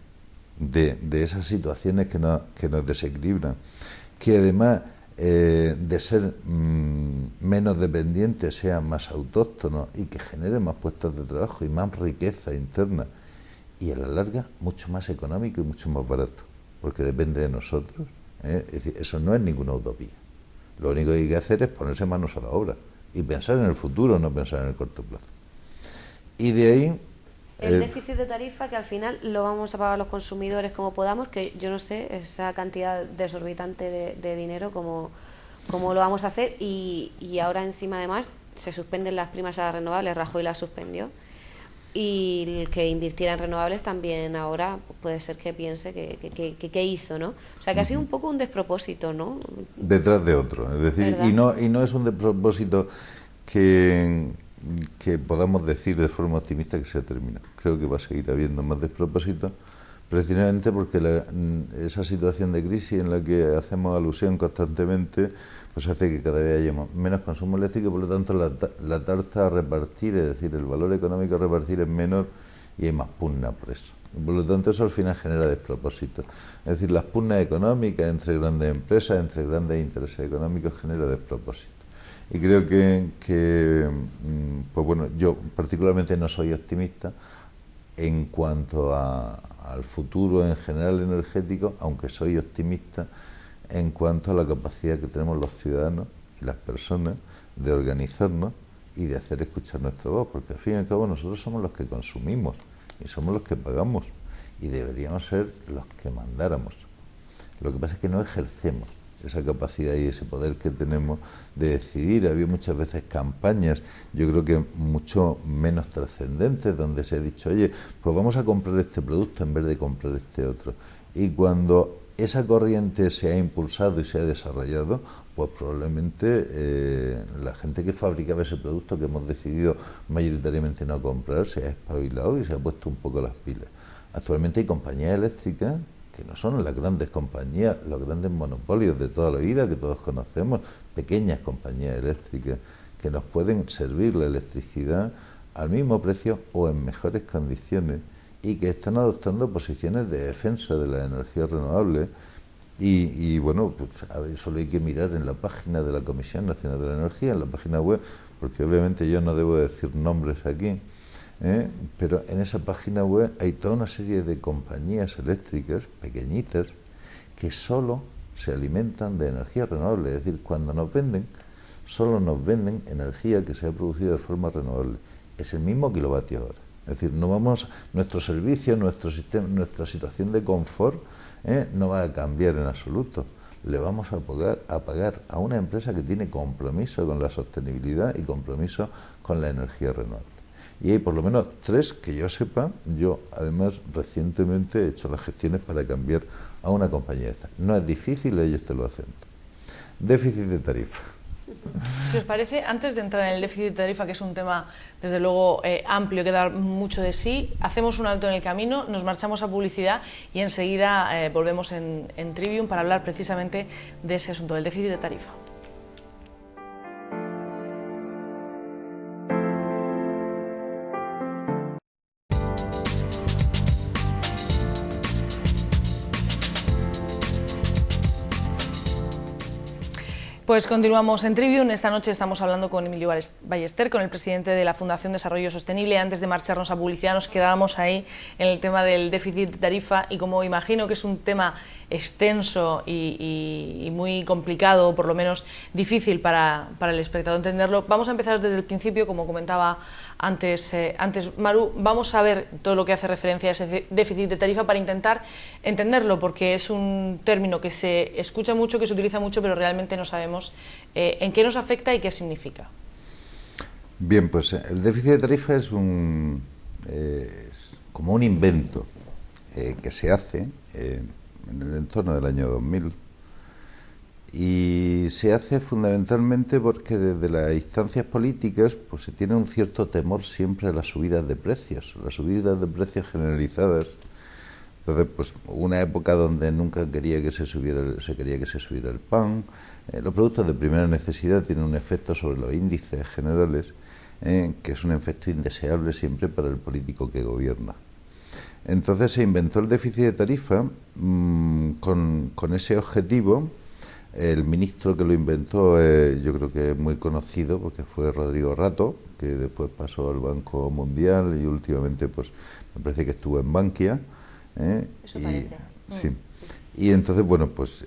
de esas situaciones que nos desequilibran, que además de ser menos dependiente sea más autóctono y que genere más puestos de trabajo y más riqueza interna y a la larga mucho más económico y mucho más barato, porque depende de nosotros. Es decir, eso no es ninguna utopía. Lo único que hay que hacer es ponerse manos a la obra y pensar en el futuro, no pensar en el corto plazo. Y de ahí... El déficit de tarifa, que al final lo vamos a pagar los consumidores como podamos, que yo no sé esa cantidad desorbitante de dinero cómo lo vamos a hacer, y ahora encima además se suspenden las primas a las renovables, Rajoy las suspendió, y el que invirtiera en renovables también ahora puede ser que piense que hizo, ¿no? O sea, que ha sido un poco un despropósito, ¿no? Detrás de otro, es decir, y no es un despropósito que podamos decir de forma optimista que se ha terminado. Creo que va a seguir habiendo más despropósitos, precisamente porque esa situación de crisis en la que hacemos alusión constantemente, pues hace que cada vez haya menos consumo eléctrico, por lo tanto la tarta a repartir, es decir, el valor económico a repartir es menor y hay más pugna por eso. Por lo tanto, eso al final genera despropósitos. Es decir, las pugnas económicas entre grandes empresas, entre grandes intereses económicos, genera despropósitos. Y creo que pues bueno, yo particularmente no soy optimista en cuanto al futuro en general energético, aunque soy optimista en cuanto a la capacidad que tenemos los ciudadanos y las personas de organizarnos y de hacer escuchar nuestra voz, porque al fin y al cabo nosotros somos los que consumimos y somos los que pagamos y deberíamos ser los que mandáramos. Lo que pasa es que no ejercemos esa capacidad y ese poder que tenemos de decidir. Había muchas veces campañas, yo creo que mucho menos trascendentes, donde se ha dicho, oye, pues vamos a comprar este producto en vez de comprar este otro. Y cuando esa corriente se ha impulsado y se ha desarrollado, pues probablemente la gente que fabricaba ese producto que hemos decidido mayoritariamente no comprar se ha espabilado y se ha puesto un poco las pilas. Actualmente hay compañías eléctricas que no son las grandes compañías, los grandes monopolios de toda la vida que todos conocemos, pequeñas compañías eléctricas que nos pueden servir la electricidad al mismo precio o en mejores condiciones y que están adoptando posiciones de defensa de las energías renovables y bueno, pues a ver, solo hay que mirar en la página de la Comisión Nacional de la Energía, en la página web, porque obviamente yo no debo decir nombres aquí, pero en esa página web hay toda una serie de compañías eléctricas pequeñitas que solo se alimentan de energía renovable, es decir, cuando nos venden, solo nos venden energía que se ha producido de forma renovable, es el mismo kilovatio hora. Es decir, no vamos, nuestro servicio, nuestro sistema, nuestra situación de confort no va a cambiar en absoluto. Le vamos a pagar a una empresa que tiene compromiso con la sostenibilidad y compromiso con la energía renovable. Y hay por lo menos 3 que yo sepa. Yo además recientemente he hecho las gestiones para cambiar a una compañía esta. No es difícil, ellos te lo hacen. Déficit de tarifa. Si os parece, antes de entrar en el déficit de tarifa, que es un tema desde luego amplio que da mucho de sí, hacemos un alto en el camino, nos marchamos a publicidad y enseguida volvemos en Trivium para hablar precisamente de ese asunto, del déficit de tarifa. Pues continuamos en Trivium. Esta noche estamos hablando con Emilio Ballester, con el presidente de la Fundación Desarrollo Sostenible. Antes de marcharnos a publicidad nos quedábamos ahí en el tema del déficit de tarifa y como imagino que es un tema extenso y muy complicado, o por lo menos difícil para el espectador entenderlo, vamos a empezar desde el principio, como comentaba antes Maru. Vamos a ver todo lo que hace referencia a ese déficit de tarifa para intentar entenderlo, porque es un término que se escucha mucho, que se utiliza mucho, pero realmente no sabemos en qué nos afecta y qué significa. Bien, pues el déficit de tarifa es como un invento que se hace en el entorno del año 2000 y se hace fundamentalmente porque desde las instancias políticas pues se tiene un cierto temor siempre a las subidas de precios generalizadas. Entonces, pues una época donde nunca quería que se quería que se subiera el pan. Los productos de primera necesidad tienen un efecto sobre los índices generales, que es un efecto indeseable siempre para el político que gobierna. Entonces se inventó el déficit de tarifa con ese objetivo. El ministro que lo inventó yo creo que es muy conocido porque fue Rodrigo Rato, que después pasó al Banco Mundial y últimamente pues me parece que estuvo en Bankia. Eso parece. Sí. Y entonces, bueno, pues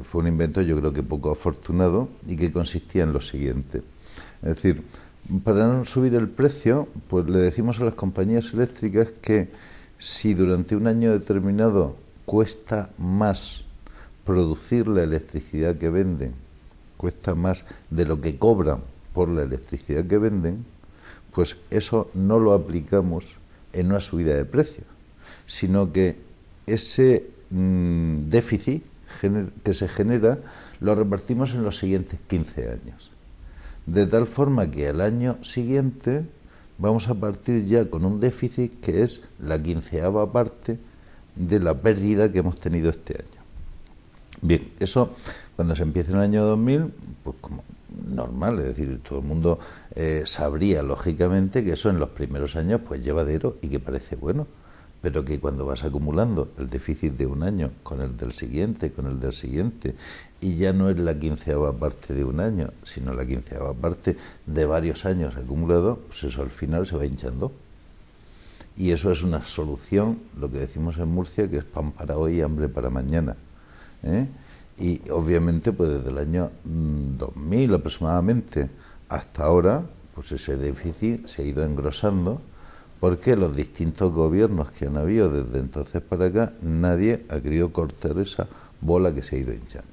fue un invento yo creo que poco afortunado y que consistía en lo siguiente. Es decir, para no subir el precio, pues le decimos a las compañías eléctricas que si durante un año determinado cuesta más producir la electricidad que venden, cuesta más de lo que cobran por la electricidad que venden, pues eso no lo aplicamos en una subida de precios, sino que ese déficit que se genera lo repartimos en los siguientes 15 años. De tal forma que al año siguiente vamos a partir ya con un déficit que es la 15ª parte de la pérdida que hemos tenido este año. Bien, eso cuando se empieza en el año 2000, pues como normal, es decir, todo el mundo sabría lógicamente que eso en los primeros años pues llevadero y que parece bueno, pero que cuando vas acumulando el déficit de un año con el del siguiente, y ya no es la 15ª parte de un año, sino la 15ª parte de varios años acumulados, pues eso al final se va hinchando. Y eso es una solución, lo que decimos en Murcia, que es pan para hoy y hambre para mañana, ¿eh? Y obviamente pues desde el año 2000 aproximadamente hasta ahora, pues ese déficit se ha ido engrosando, porque los distintos gobiernos que han habido desde entonces para acá, nadie ha querido cortar esa bola que se ha ido hinchando.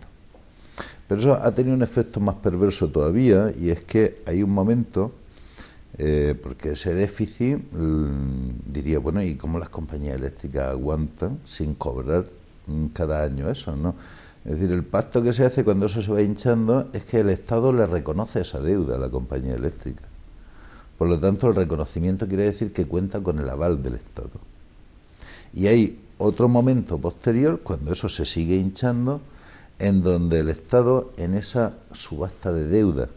Pero eso ha tenido un efecto más perverso todavía, y es que hay un momento, porque ese déficit, diría, bueno, ¿y cómo las compañías eléctricas aguantan sin cobrar cada año eso, no? Es decir, el pacto que se hace cuando eso se va hinchando es que el Estado le reconoce esa deuda a la compañía eléctrica. Por lo tanto, el reconocimiento quiere decir que cuenta con el aval del Estado. Y hay otro momento posterior, cuando eso se sigue hinchando, en donde el Estado, en esa subasta de deuda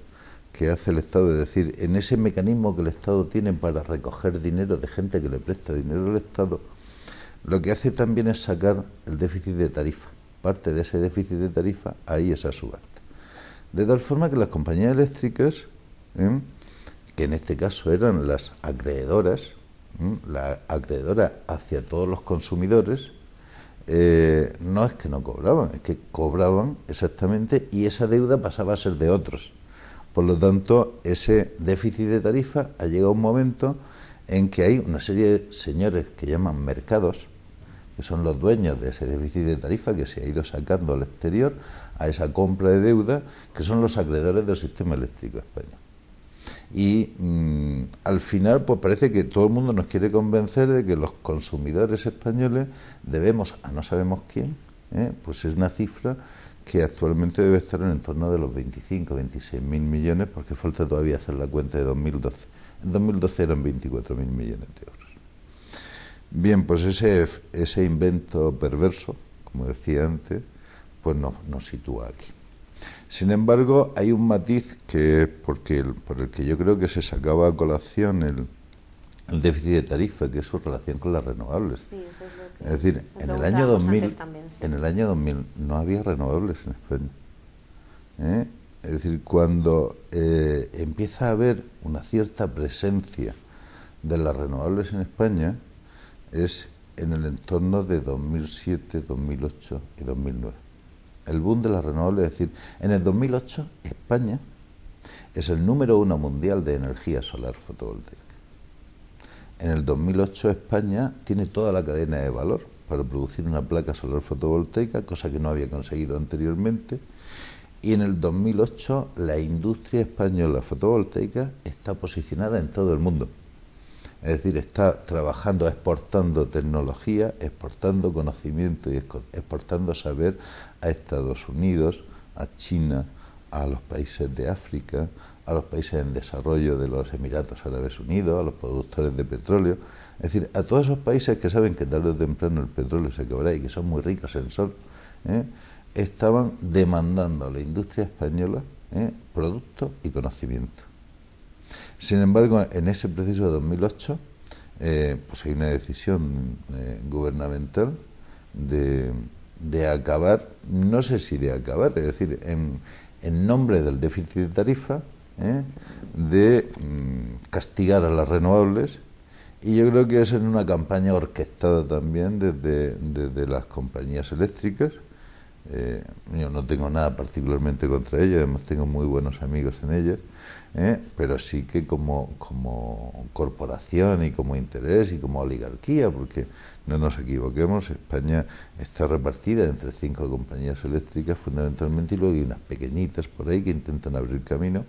que hace el Estado, es decir, en ese mecanismo que el Estado tiene para recoger dinero de gente que le presta dinero al Estado, lo que hace también es sacar el déficit de tarifa, parte de ese déficit de tarifa, ahí esa subasta. De tal forma que las compañías eléctricas, que en este caso eran las acreedoras, la acreedora hacia todos los consumidores, no es que no cobraban, es que cobraban exactamente, y esa deuda pasaba a ser de otros. Por lo tanto, ese déficit de tarifa ha llegado a un momento en que hay una serie de señores que llaman mercados, que son los dueños de ese déficit de tarifa que se ha ido sacando al exterior a esa compra de deuda, que son los acreedores del sistema eléctrico español. Y al final pues parece que todo el mundo nos quiere convencer de que los consumidores españoles debemos a no sabemos quién, pues es una cifra que actualmente debe estar en torno de los 25, 26 mil millones, porque falta todavía hacer la cuenta de 2012. En 2012 eran 24 mil millones de euros. Bien, pues ese invento perverso, como decía antes, pues nos sitúa aquí. Sin embargo, hay un matiz que por el que yo creo que se sacaba a colación el déficit de tarifa, que es su relación con las renovables. Sí, eso es lo que es decir, en el año 2000, también, sí. En el año 2000 no había renovables en España. Es decir, cuando empieza a haber una cierta presencia de las renovables en España, es en el entorno de 2007, 2008 y 2009. El boom de las renovables, es decir, en el 2008 España es el número 1 mundial de energía solar fotovoltaica. En el 2008 España tiene toda la cadena de valor para producir una placa solar fotovoltaica, cosa que no había conseguido anteriormente. Y en el 2008 la industria española fotovoltaica está posicionada en todo el mundo. Es decir, está trabajando, exportando tecnología, exportando conocimiento y exportando saber a Estados Unidos, a China, a los países de África, a los países en desarrollo de los Emiratos Árabes Unidos, a los productores de petróleo. Es decir, a todos esos países que saben que tarde o temprano el petróleo se acabará y que son muy ricos en sol, estaban demandando a la industria española producto y conocimiento. Sin embargo, en ese proceso de 2008, pues hay una decisión gubernamental de acabar, no sé si de acabar, es decir, en nombre del déficit de tarifa, de castigar a las renovables, y yo creo que es en una campaña orquestada también desde las compañías eléctricas. Yo no tengo nada particularmente contra ellas, además tengo muy buenos amigos en ellas, pero sí que como corporación y como interés y como oligarquía, porque no nos equivoquemos, España está repartida entre 5 compañías eléctricas fundamentalmente, y luego hay unas pequeñitas por ahí que intentan abrir camino,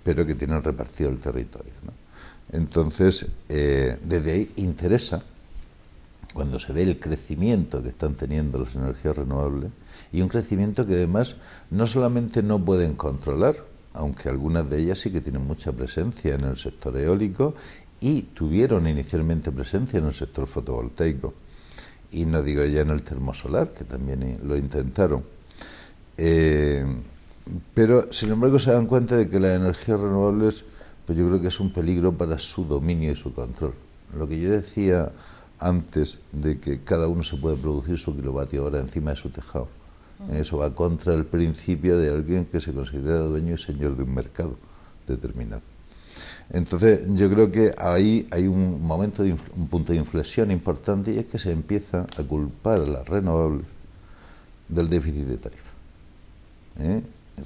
pero que tienen repartido el territorio, ¿no? Entonces, desde ahí interesa, cuando se ve el crecimiento que están teniendo las energías renovables, y un crecimiento que además no solamente no pueden controlar, aunque algunas de ellas sí que tienen mucha presencia en el sector eólico y tuvieron inicialmente presencia en el sector fotovoltaico, y no digo ya en el termosolar, que también lo intentaron. Pero, sin embargo, se dan cuenta de que las energías renovables, pues yo creo que es un peligro para su dominio y su control. Lo que yo decía antes de que cada uno se puede producir su kilovatio hora encima de su tejado, eso va contra el principio de alguien que se considera dueño y señor de un mercado determinado. Entonces, yo creo que ahí hay un punto de inflexión importante, y es que se empieza a culpar a las renovables del déficit de tarifa.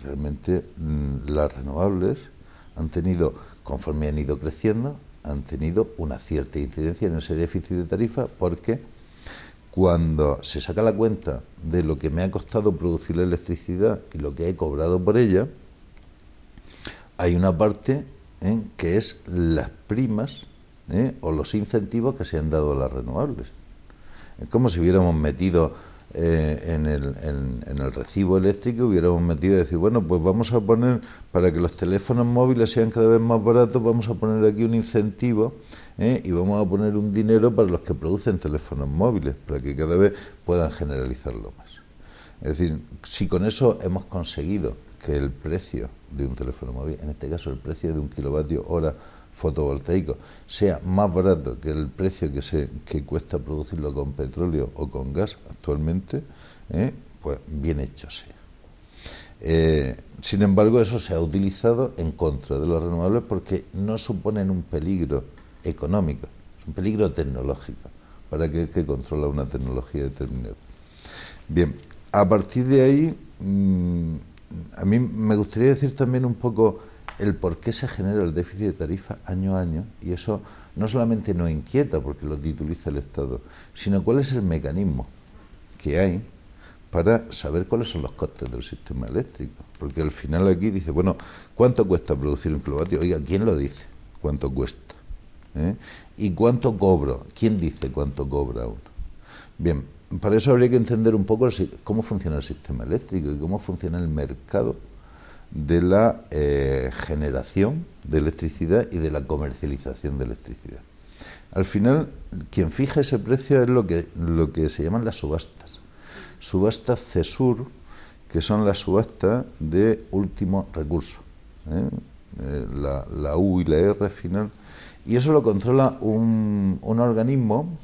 Realmente las renovables han tenido, conforme han ido creciendo, han tenido una cierta incidencia en ese déficit de tarifa, porque cuando se saca la cuenta de lo que me ha costado producir la electricidad y lo que he cobrado por ella, hay una parte que es las primas o los incentivos que se han dado a las renovables. Es como si hubiéramos metido en el recibo eléctrico, hubiéramos metido y decir, bueno, pues vamos a poner, para que los teléfonos móviles sean cada vez más baratos, vamos a poner aquí un incentivo y vamos a poner un dinero para los que producen teléfonos móviles, para que cada vez puedan generalizarlo más. Es decir, si con eso hemos conseguido que el precio de un teléfono móvil, en este caso el precio de un kilovatio hora fotovoltaico, sea más barato que el precio que cuesta producirlo con petróleo o con gas actualmente, pues bien hecho sea. Sin embargo, eso se ha utilizado en contra de los renovables, porque no suponen un peligro económico, es un peligro tecnológico para aquel que controla una tecnología determinada. Bien, a partir de ahí, a mí me gustaría decir también un poco el por qué se genera el déficit de tarifa año a año, y eso no solamente nos inquieta porque lo tituliza el Estado, sino cuál es el mecanismo que hay para saber cuáles son los costes del sistema eléctrico. Porque al final aquí dice, bueno, ¿cuánto cuesta producir un kilovatio? Oiga, ¿quién lo dice? ¿Cuánto cuesta? ¿Y cuánto cobro? ¿Quién dice cuánto cobra uno? Bien, para eso habría que entender un poco cómo funciona el sistema eléctrico y cómo funciona el mercado de la generación de electricidad y de la comercialización de electricidad. Al final, quien fija ese precio es lo que se llaman las subastas. Subastas CESUR, que son las subastas de último recurso. La U y la R final. Y eso lo controla un organismo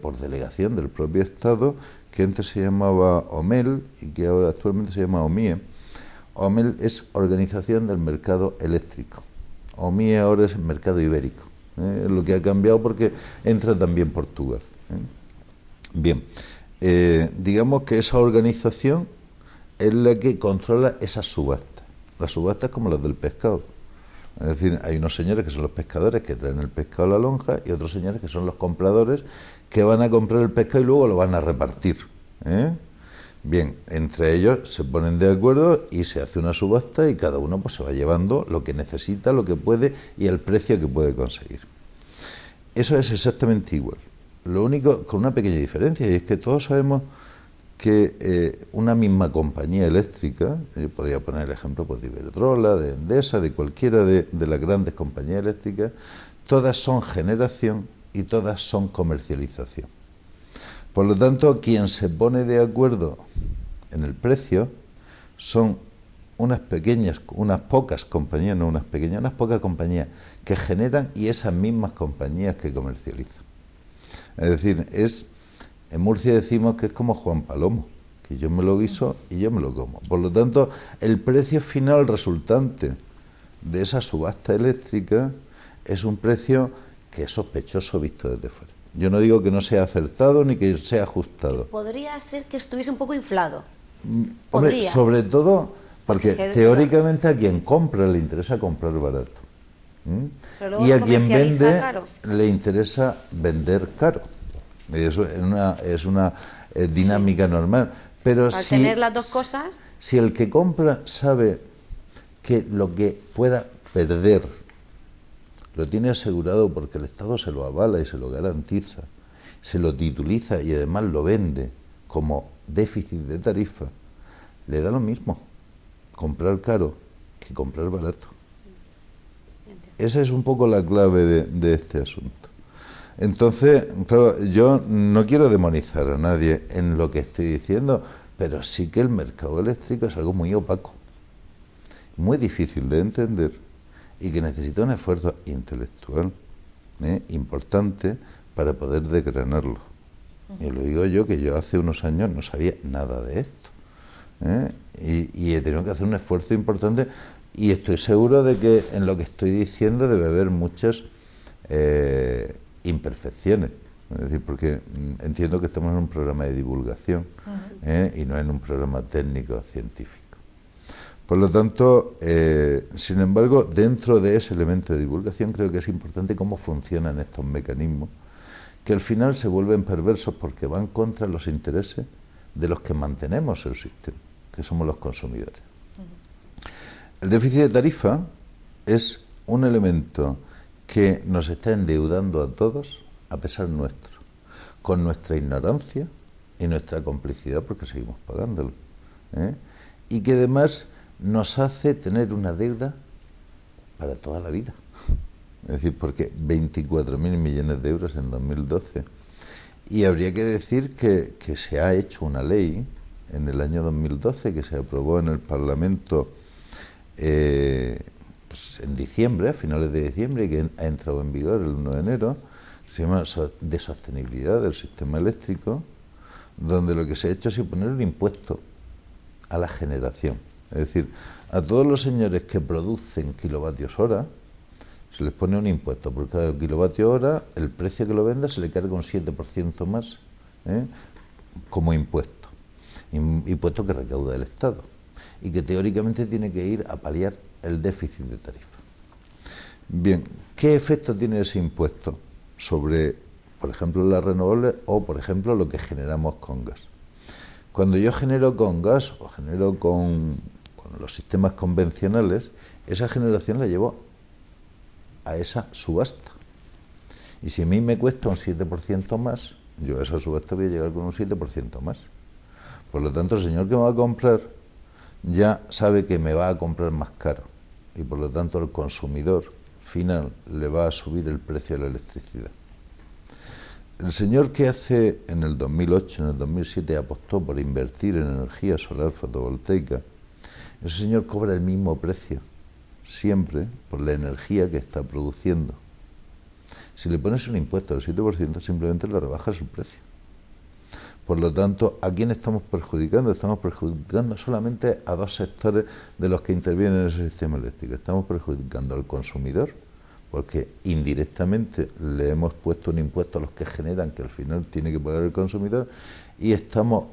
por delegación del propio Estado, que antes se llamaba OMEL y que ahora actualmente se llama OMIE. OMEL es Organización del Mercado Eléctrico. OMIE ahora es Mercado Ibérico. Lo que ha cambiado porque entra también Portugal. Bien, digamos que esa organización es la que controla esas subastas. Las subastas como las del pescado. Es decir, hay unos señores que son los pescadores que traen el pescado a la lonja, y otros señores que son los compradores que van a comprar el pescado y luego lo van a repartir. Bien, entre ellos se ponen de acuerdo y se hace una subasta, y cada uno pues se va llevando lo que necesita, lo que puede y el precio que puede conseguir. Eso es exactamente igual. Lo único, con una pequeña diferencia, y es que todos sabemos que una misma compañía eléctrica, podría poner el ejemplo pues, de Iberdrola, de Endesa, de cualquiera de las grandes compañías eléctricas, todas son generación y todas son comercialización. Por lo tanto, quien se pone de acuerdo en el precio son unas pocas compañías, no unas pequeñas, unas pocas compañías que generan y esas mismas compañías que comercializan. Es decir, en Murcia decimos que es como Juan Palomo, que yo me lo guiso y yo me lo como. Por lo tanto, el precio final resultante de esa subasta eléctrica es un precio que es sospechoso visto desde fuera. Yo no digo que no sea acertado ni que sea ajustado. Podría ser que estuviese un poco inflado. Hombre, sobre todo porque teóricamente a quien compra le interesa comprar barato. Y a quien vende le interesa vender caro. Eso es una dinámica normal. Pero al tener las dos cosas, si el que compra sabe que lo que pueda perder lo tiene asegurado porque el Estado se lo avala y se lo garantiza, se lo tituliza y además lo vende como déficit de tarifa, le da lo mismo comprar caro que comprar barato. Esa es un poco la clave de este asunto. Entonces, claro, yo no quiero demonizar a nadie en lo que estoy diciendo, pero sí que el mercado eléctrico es algo muy opaco, muy difícil de entender y que necesita un esfuerzo intelectual importante para poder desgranarlo. Y lo digo yo, que yo hace unos años no sabía nada de esto, y he tenido que hacer un esfuerzo importante, y estoy seguro de que en lo que estoy diciendo debe haber muchas imperfecciones. Es decir, porque entiendo que estamos en un programa de divulgación y no en un programa técnico científico. Por lo tanto, sin embargo, dentro de ese elemento de divulgación creo que es importante cómo funcionan estos mecanismos, que al final se vuelven perversos porque van contra los intereses de los que mantenemos el sistema, que somos los consumidores. El déficit de tarifa es un elemento que nos está endeudando a todos a pesar nuestro, con nuestra ignorancia y nuestra complicidad porque seguimos pagándolo, y que además nos hace tener una deuda para toda la vida. Es decir, porque 24.000 millones de euros en 2012. Y habría que decir que se ha hecho una ley en el año 2012 que se aprobó en el Parlamento pues en diciembre, a finales de diciembre, y que ha entrado en vigor el 1 de enero, se llama de sostenibilidad del sistema eléctrico, donde lo que se ha hecho es poner un impuesto a la generación. Es decir, a todos los señores que producen kilovatios hora, se les pone un impuesto por cada kilovatio hora, el precio que lo venda se le carga un 7% más como impuesto. Impuesto que recauda el Estado y que teóricamente tiene que ir a paliar el déficit de tarifa. Bien, ¿qué efecto tiene ese impuesto sobre, por ejemplo, las renovables o, por ejemplo, lo que generamos con gas? Cuando yo genero con gas o genero con los sistemas convencionales, esa generación la llevo a esa subasta. Y si a mí me cuesta un 7% más, yo a esa subasta voy a llegar con un 7% más. Por lo tanto, el señor que me va a comprar ya sabe que me va a comprar más caro. Y por lo tanto, el consumidor final le va a subir el precio de la electricidad. El señor que hace en el 2008, en el 2007, apostó por invertir en energía solar fotovoltaica, ese señor cobra el mismo precio siempre por la energía que está produciendo. Si le pones un impuesto del 7%, simplemente le rebajas el precio. Por lo tanto, ¿a quién estamos perjudicando? Estamos perjudicando solamente a dos sectores de los que intervienen en ese sistema eléctrico. Estamos perjudicando al consumidor, porque indirectamente le hemos puesto un impuesto a los que generan, que al final tiene que pagar el consumidor, y estamos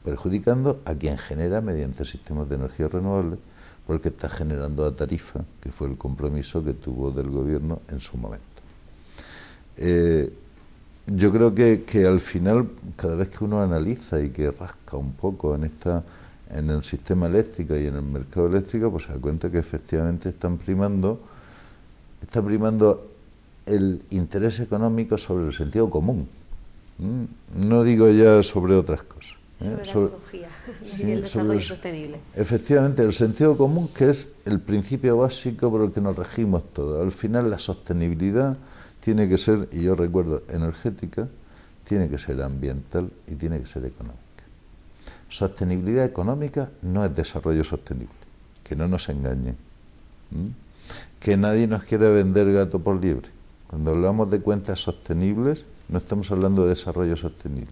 perjudicando a quien genera mediante sistemas de energía renovable, porque está generando a tarifa, que fue el compromiso que tuvo del gobierno en su momento. Yo creo que al final, cada vez que uno analiza y que rasca un poco en el sistema eléctrico y en el mercado eléctrico, pues se da cuenta que efectivamente está primando el interés económico sobre el sentido común. No digo ya sobre otras cosas. Sobre la ecología y el desarrollo sostenible. Efectivamente, el sentido común, que es el principio básico por el que nos regimos todos. Al final, la sostenibilidad tiene que ser, y yo recuerdo, energética, tiene que ser ambiental y tiene que ser económica. Sostenibilidad económica no es desarrollo sostenible, que no nos engañen. Que nadie nos quiera vender gato por liebre. Cuando hablamos de cuentas sostenibles, no estamos hablando de desarrollo sostenible.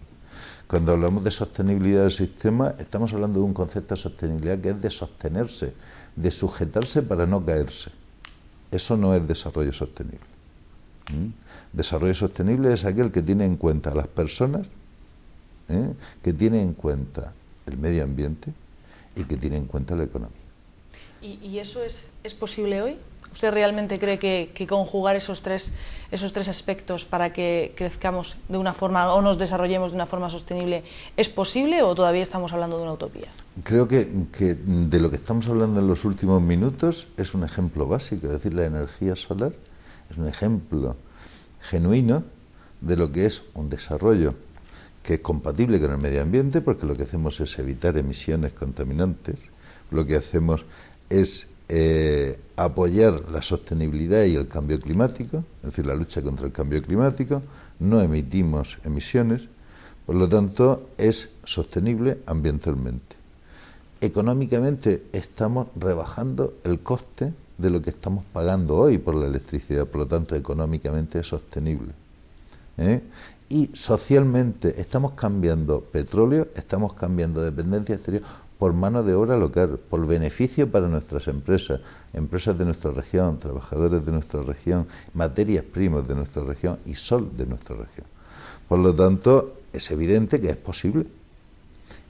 Cuando hablamos de sostenibilidad del sistema, estamos hablando de un concepto de sostenibilidad que es de sostenerse, de sujetarse para no caerse. Eso no es desarrollo sostenible. Desarrollo sostenible es aquel que tiene en cuenta a las personas, que tiene en cuenta el medio ambiente y que tiene en cuenta la economía. ¿Y eso es posible hoy? ¿Usted realmente cree que conjugar esos tres aspectos para que crezcamos de una forma o nos desarrollemos de una forma sostenible es posible o todavía estamos hablando de una utopía? Creo que de lo que estamos hablando en los últimos minutos es un ejemplo básico, es decir, la energía solar es un ejemplo genuino de lo que es un desarrollo que es compatible con el medio ambiente, porque lo que hacemos es evitar emisiones contaminantes, lo que hacemos es apoyar la sostenibilidad y el cambio climático, es decir, la lucha contra el cambio climático, no emitimos emisiones, por lo tanto es sostenible ambientalmente. Económicamente estamos rebajando el coste de lo que estamos pagando hoy por la electricidad, por lo tanto económicamente es sostenible. Y socialmente estamos cambiando petróleo, estamos cambiando dependencia exterior por mano de obra local, por beneficio para nuestras empresas, empresas de nuestra región, trabajadores de nuestra región, materias primas de nuestra región y sol de nuestra región. Por lo tanto, es evidente que es posible.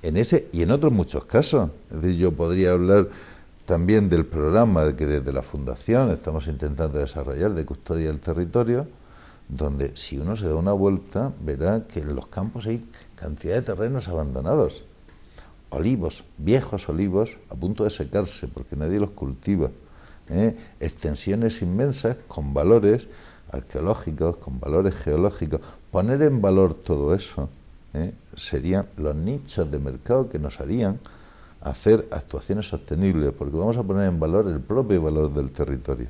En ese y en otros muchos casos. Es decir, yo podría hablar también del programa que desde la Fundación estamos intentando desarrollar de custodia del territorio, donde si uno se da una vuelta verá que en los campos hay cantidad de terrenos abandonados. Olivos, viejos olivos, a punto de secarse porque nadie los cultiva. Extensiones inmensas con valores arqueológicos, con valores geológicos. Poner en valor todo eso serían los nichos de mercado que nos harían hacer actuaciones sostenibles, porque vamos a poner en valor el propio valor del territorio.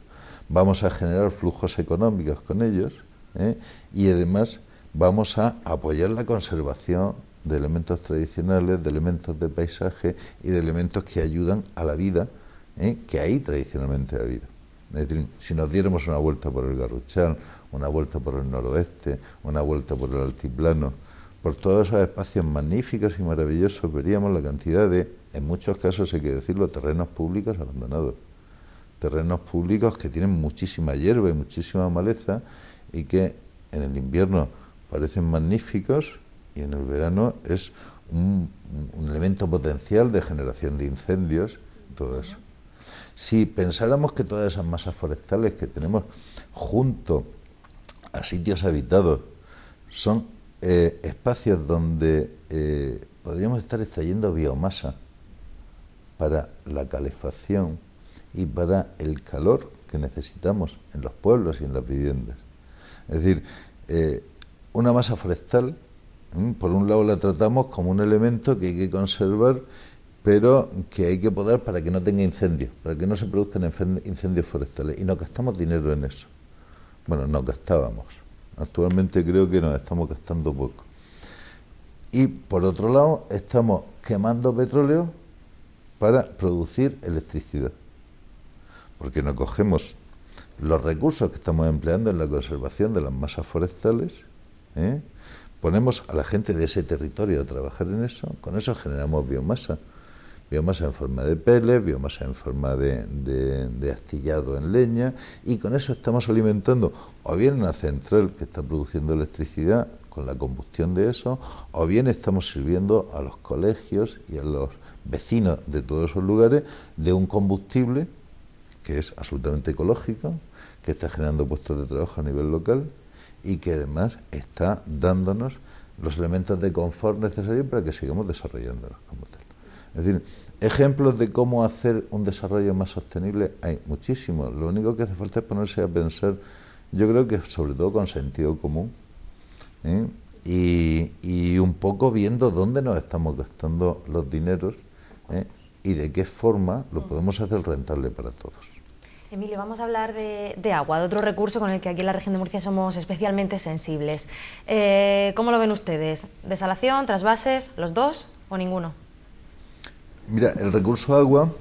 Vamos a generar flujos económicos con ellos y además vamos a apoyar la conservación de elementos tradicionales, de elementos de paisaje y de elementos que ayudan a la vida, que ahí tradicionalmente ha habido. Es decir, si nos diéramos una vuelta por el Garruchal, una vuelta por el noroeste, una vuelta por el altiplano, por todos esos espacios magníficos y maravillosos, veríamos la cantidad de, en muchos casos hay que decirlo, terrenos públicos abandonados. Terrenos públicos que tienen muchísima hierba y muchísima maleza y que en el invierno parecen magníficos y en el verano es un elemento potencial de generación de incendios, todo eso. Si pensáramos que todas esas masas forestales que tenemos junto a sitios habitados son espacios donde podríamos estar extrayendo biomasa para la calefacción y para el calor que necesitamos en los pueblos y en las viviendas. Es decir, una masa forestal, por un lado la tratamos como un elemento que hay que conservar, pero que hay que podar para que no tenga incendios, para que no se produzcan incendios forestales. Y nos gastamos dinero en eso. Bueno, nos gastábamos. Actualmente creo que nos estamos gastando poco. Y por otro lado, estamos quemando petróleo para producir electricidad. Porque no cogemos los recursos que estamos empleando en la conservación de las masas forestales, ponemos a la gente de ese territorio a trabajar en eso, con eso generamos biomasa. Biomasa en forma de pellets, biomasa en forma de astillado en leña, y con eso estamos alimentando o bien una central que está produciendo electricidad con la combustión de eso, o bien estamos sirviendo a los colegios y a los vecinos de todos esos lugares de un combustible que es absolutamente ecológico, que está generando puestos de trabajo a nivel local y que además está dándonos los elementos de confort necesarios para que sigamos desarrollándolos como tal. Es decir, ejemplos de cómo hacer un desarrollo más sostenible hay muchísimos. Lo único que hace falta es ponerse a pensar, yo creo que sobre todo con sentido común, y un poco viendo dónde nos estamos gastando los dineros y de qué forma lo podemos hacer rentable para todos. Emilio, vamos a hablar de agua, de otro recurso con el que aquí en la región de Murcia somos especialmente sensibles. ¿Cómo lo ven ustedes? ¿Desalación, trasvases, los dos o ninguno? Mira, el recurso agua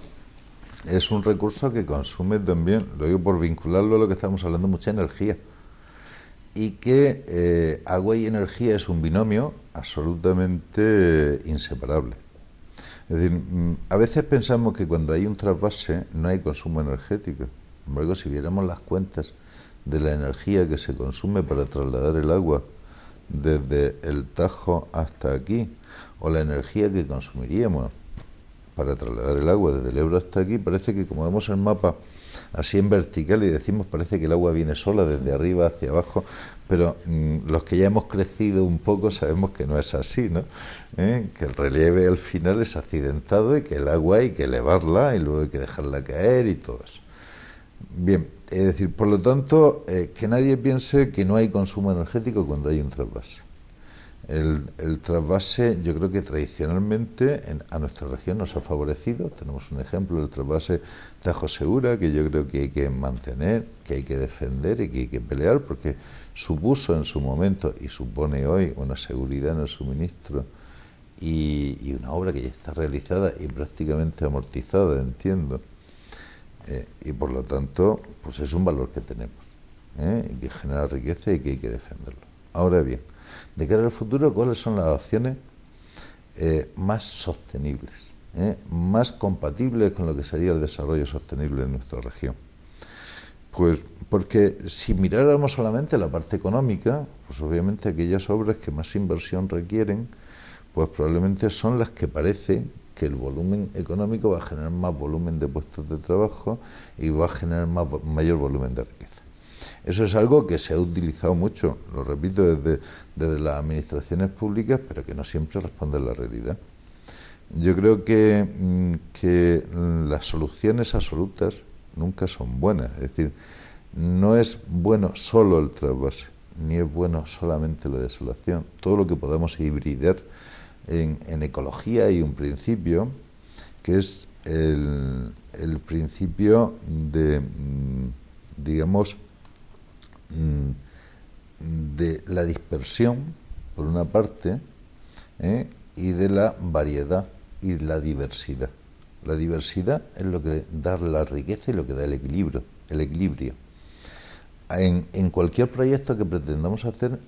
es un recurso que consume también, lo digo por vincularlo a lo que estamos hablando, mucha energía. Y que agua y energía es un binomio absolutamente inseparable. Es decir, a veces pensamos que cuando hay un trasvase no hay consumo energético. Sin embargo, si viéramos las cuentas de la energía que se consume para trasladar el agua desde el Tajo hasta aquí, o la energía que consumiríamos para trasladar el agua desde el Ebro hasta aquí, parece que como vemos el mapa así en vertical y decimos parece que el agua viene sola desde arriba hacia abajo, pero los que ya hemos crecido un poco sabemos que no es así, ¿no? Que el relieve al final es accidentado y que el agua hay que elevarla y luego hay que dejarla caer y todo eso. Bien, es decir, por lo tanto, que nadie piense que no hay consumo energético cuando hay un trasvase. El trasvase, yo creo que tradicionalmente a nuestra región nos ha favorecido. Tenemos un ejemplo, el trasvase Tajo Segura, que yo creo que hay que mantener, que hay que defender y que hay que pelear, porque supuso en su momento y supone hoy una seguridad en el suministro y una obra que ya está realizada y prácticamente amortizada, entiendo. Y por lo tanto, pues es un valor que tenemos, y que genera riqueza y que hay que defenderlo. Ahora bien, de cara al futuro, ¿cuáles son las opciones más sostenibles, más compatibles con lo que sería el desarrollo sostenible en nuestra región? Pues porque si miráramos solamente la parte económica, pues obviamente aquellas obras que más inversión requieren, pues probablemente son las que parece que el volumen económico va a generar más volumen de puestos de trabajo y va a generar mayor volumen de riqueza. Eso es algo que se ha utilizado mucho, lo repito, desde las administraciones públicas, pero que no siempre responde a la realidad. Yo creo que las soluciones absolutas nunca son buenas, es decir, no es bueno solo el trasvase, ni es bueno solamente la desalación. Todo lo que podamos hibridar en ecología hay un principio que es el principio de, digamos, de la dispersión, por una parte, y de la variedad y la diversidad. La diversidad es lo que da la riqueza y lo que da el equilibrio. En cualquier proyecto que pretendamos hacer,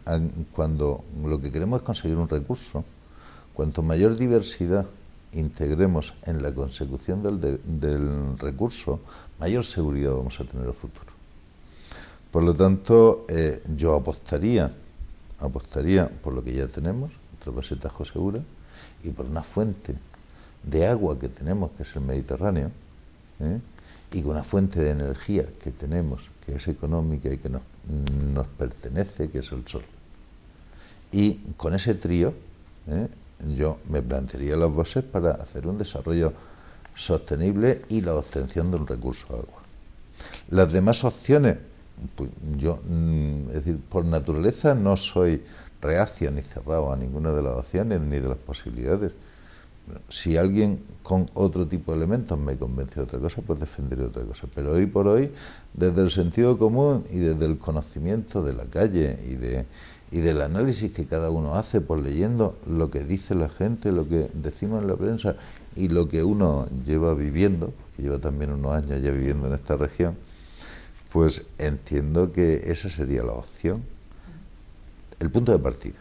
cuando lo que queremos es conseguir un recurso, cuanto mayor diversidad integremos en la consecución del recurso, mayor seguridad vamos a tener al futuro. Por lo tanto, yo apostaría por lo que ya tenemos, el trasvase Tajo Segura, y por una fuente de agua que tenemos, que es el Mediterráneo, y con una fuente de energía que tenemos, que es económica y que nos pertenece, que es el sol. Y con ese trío, yo me plantearía las bases para hacer un desarrollo sostenible y la obtención de un recurso agua. Las demás opciones, pues yo, es decir, por naturaleza no soy reacio ni cerrado a ninguna de las opciones ni de las posibilidades. Si alguien con otro tipo de elementos me convence de otra cosa, pues defenderé otra cosa. Pero hoy por hoy, desde el sentido común y desde el conocimiento de la calle y del análisis que cada uno hace por leyendo lo que dice la gente, lo que decimos en la prensa y lo que uno lleva viviendo, que lleva también unos años ya viviendo en esta región, pues entiendo que esa sería la opción, el punto de partida.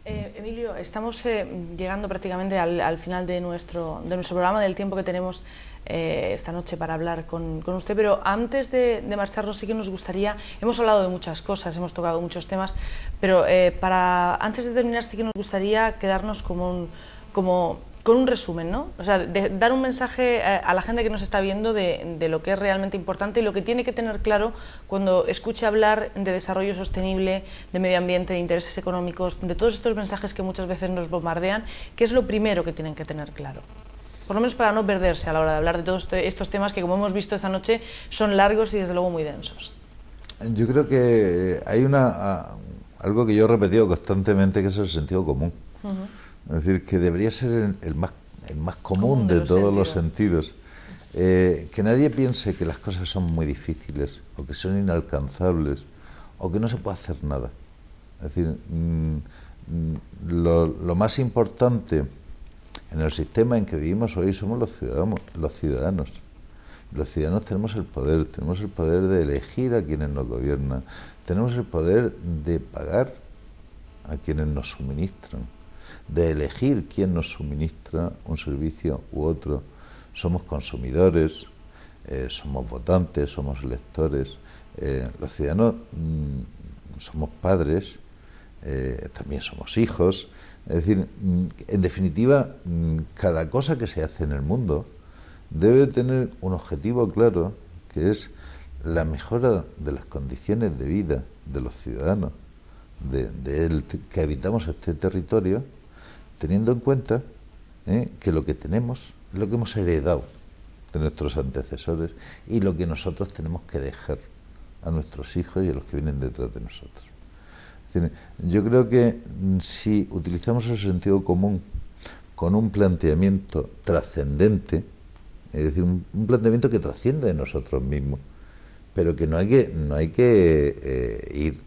Emilio, estamos llegando prácticamente al final de nuestro programa, del tiempo que tenemos esta noche para hablar con usted, pero antes de marcharnos sí que nos gustaría, hemos hablado de muchas cosas, hemos tocado muchos temas, pero antes de terminar sí que nos gustaría quedarnos con un resumen, ¿no? O sea, dar un mensaje a la gente que nos está viendo de lo que es realmente importante y lo que tiene que tener claro cuando escuche hablar de desarrollo sostenible, de medio ambiente, de intereses económicos, de todos estos mensajes que muchas veces nos bombardean, ¿qué es lo primero que tienen que tener claro? Por lo menos para no perderse a la hora de hablar de todos estos temas que, como hemos visto esta noche, son largos y desde luego muy densos. Yo creo que hay algo que yo he repetido constantemente, que es el sentido común. Es decir, que debería ser el más común de todos los sentidos. Que nadie piense que las cosas son muy difíciles, o que son inalcanzables, o que no se puede hacer nada. Es decir, lo más importante en el sistema en que vivimos hoy somos los ciudadanos. Los ciudadanos tenemos el poder de elegir a quienes nos gobiernan, tenemos el poder de pagar a quienes nos suministran, de elegir quién nos suministra un servicio u otro. Somos consumidores, somos votantes, somos electores, los ciudadanos somos padres, también somos hijos. Es decir, en definitiva, cada cosa que se hace en el mundo debe tener un objetivo claro, que es la mejora de las condiciones de vida de los ciudadanos, que habitamos este territorio, teniendo en cuenta que lo que tenemos es lo que hemos heredado de nuestros antecesores y lo que nosotros tenemos que dejar a nuestros hijos y a los que vienen detrás de nosotros. Es Es decir, yo creo que si utilizamos el sentido común con un planteamiento trascendente, es decir, un planteamiento que trasciende de nosotros mismos, pero que no hay que ir.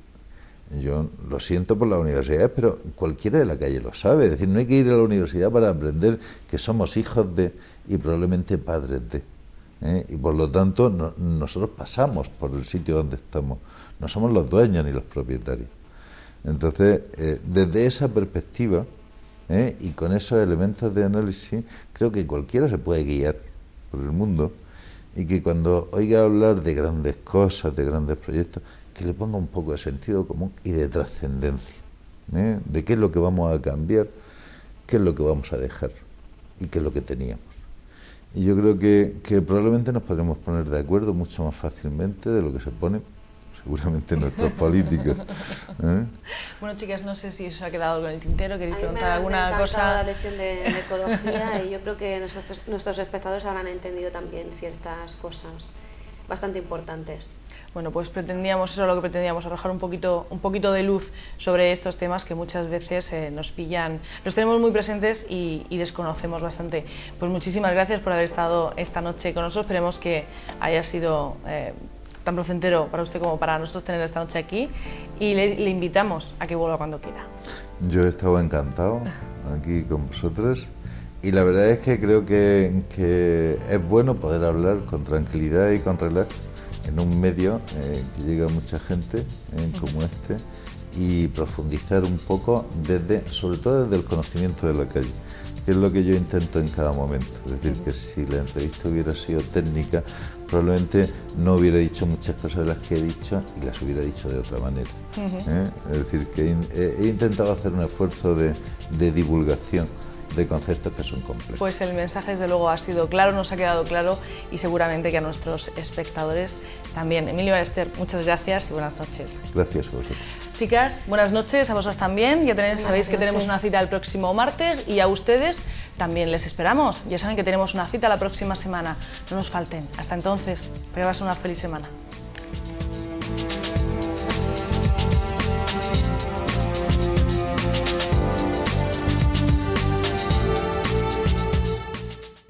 Yo lo siento por las universidades, pero cualquiera de la calle lo sabe. Es decir, no hay que ir a la universidad para aprender que somos hijos de y probablemente padres de. Y por lo tanto nosotros pasamos por el sitio donde estamos. No somos los dueños ni los propietarios. Entonces, desde esa perspectiva y con esos elementos de análisis, creo que cualquiera se puede guiar por el mundo y que cuando oiga hablar de grandes cosas, de grandes proyectos, que le ponga un poco de sentido común y de trascendencia, de qué es lo que vamos a cambiar, qué es lo que vamos a dejar y qué es lo que teníamos. Y yo creo que probablemente nos podremos poner de acuerdo mucho más fácilmente de lo que se pone seguramente nuestros políticos. Bueno, chicas, no sé si eso ha quedado con el tintero, queréis preguntar alguna alguna cosa. la lección de ecología y yo creo que nuestros espectadores habrán entendido también ciertas cosas bastante importantes. Bueno, pues pretendíamos, eso es lo que pretendíamos, arrojar un poquito de luz sobre estos temas que muchas veces nos pillan, los tenemos muy presentes y desconocemos bastante. Pues muchísimas gracias por haber estado esta noche con nosotros, esperemos que haya sido tan placentero para usted como para nosotros tener esta noche aquí y le invitamos a que vuelva cuando quiera. Yo he estado encantado aquí con vosotras y la verdad es que creo que es bueno poder hablar con tranquilidad y con relax en un medio que llega a mucha gente como este y profundizar un poco sobre todo desde el conocimiento de la calle, que es lo que yo intento en cada momento. Es decir, que si la entrevista hubiera sido técnica, probablemente no hubiera dicho muchas cosas de las que he dicho y las hubiera dicho de otra manera. Es decir, que he intentado hacer un esfuerzo de divulgación de conceptos que son complejos. Pues el mensaje desde luego ha sido claro, nos ha quedado claro y seguramente que a nuestros espectadores también. Emilio Ballester, muchas gracias y buenas noches. Gracias a vosotros. Chicas, buenas noches, a vosotros también. Sabéis que tenemos una cita el próximo martes y a ustedes también les esperamos. Ya saben que tenemos una cita la próxima semana. No nos falten. Hasta entonces, que pasen una feliz semana.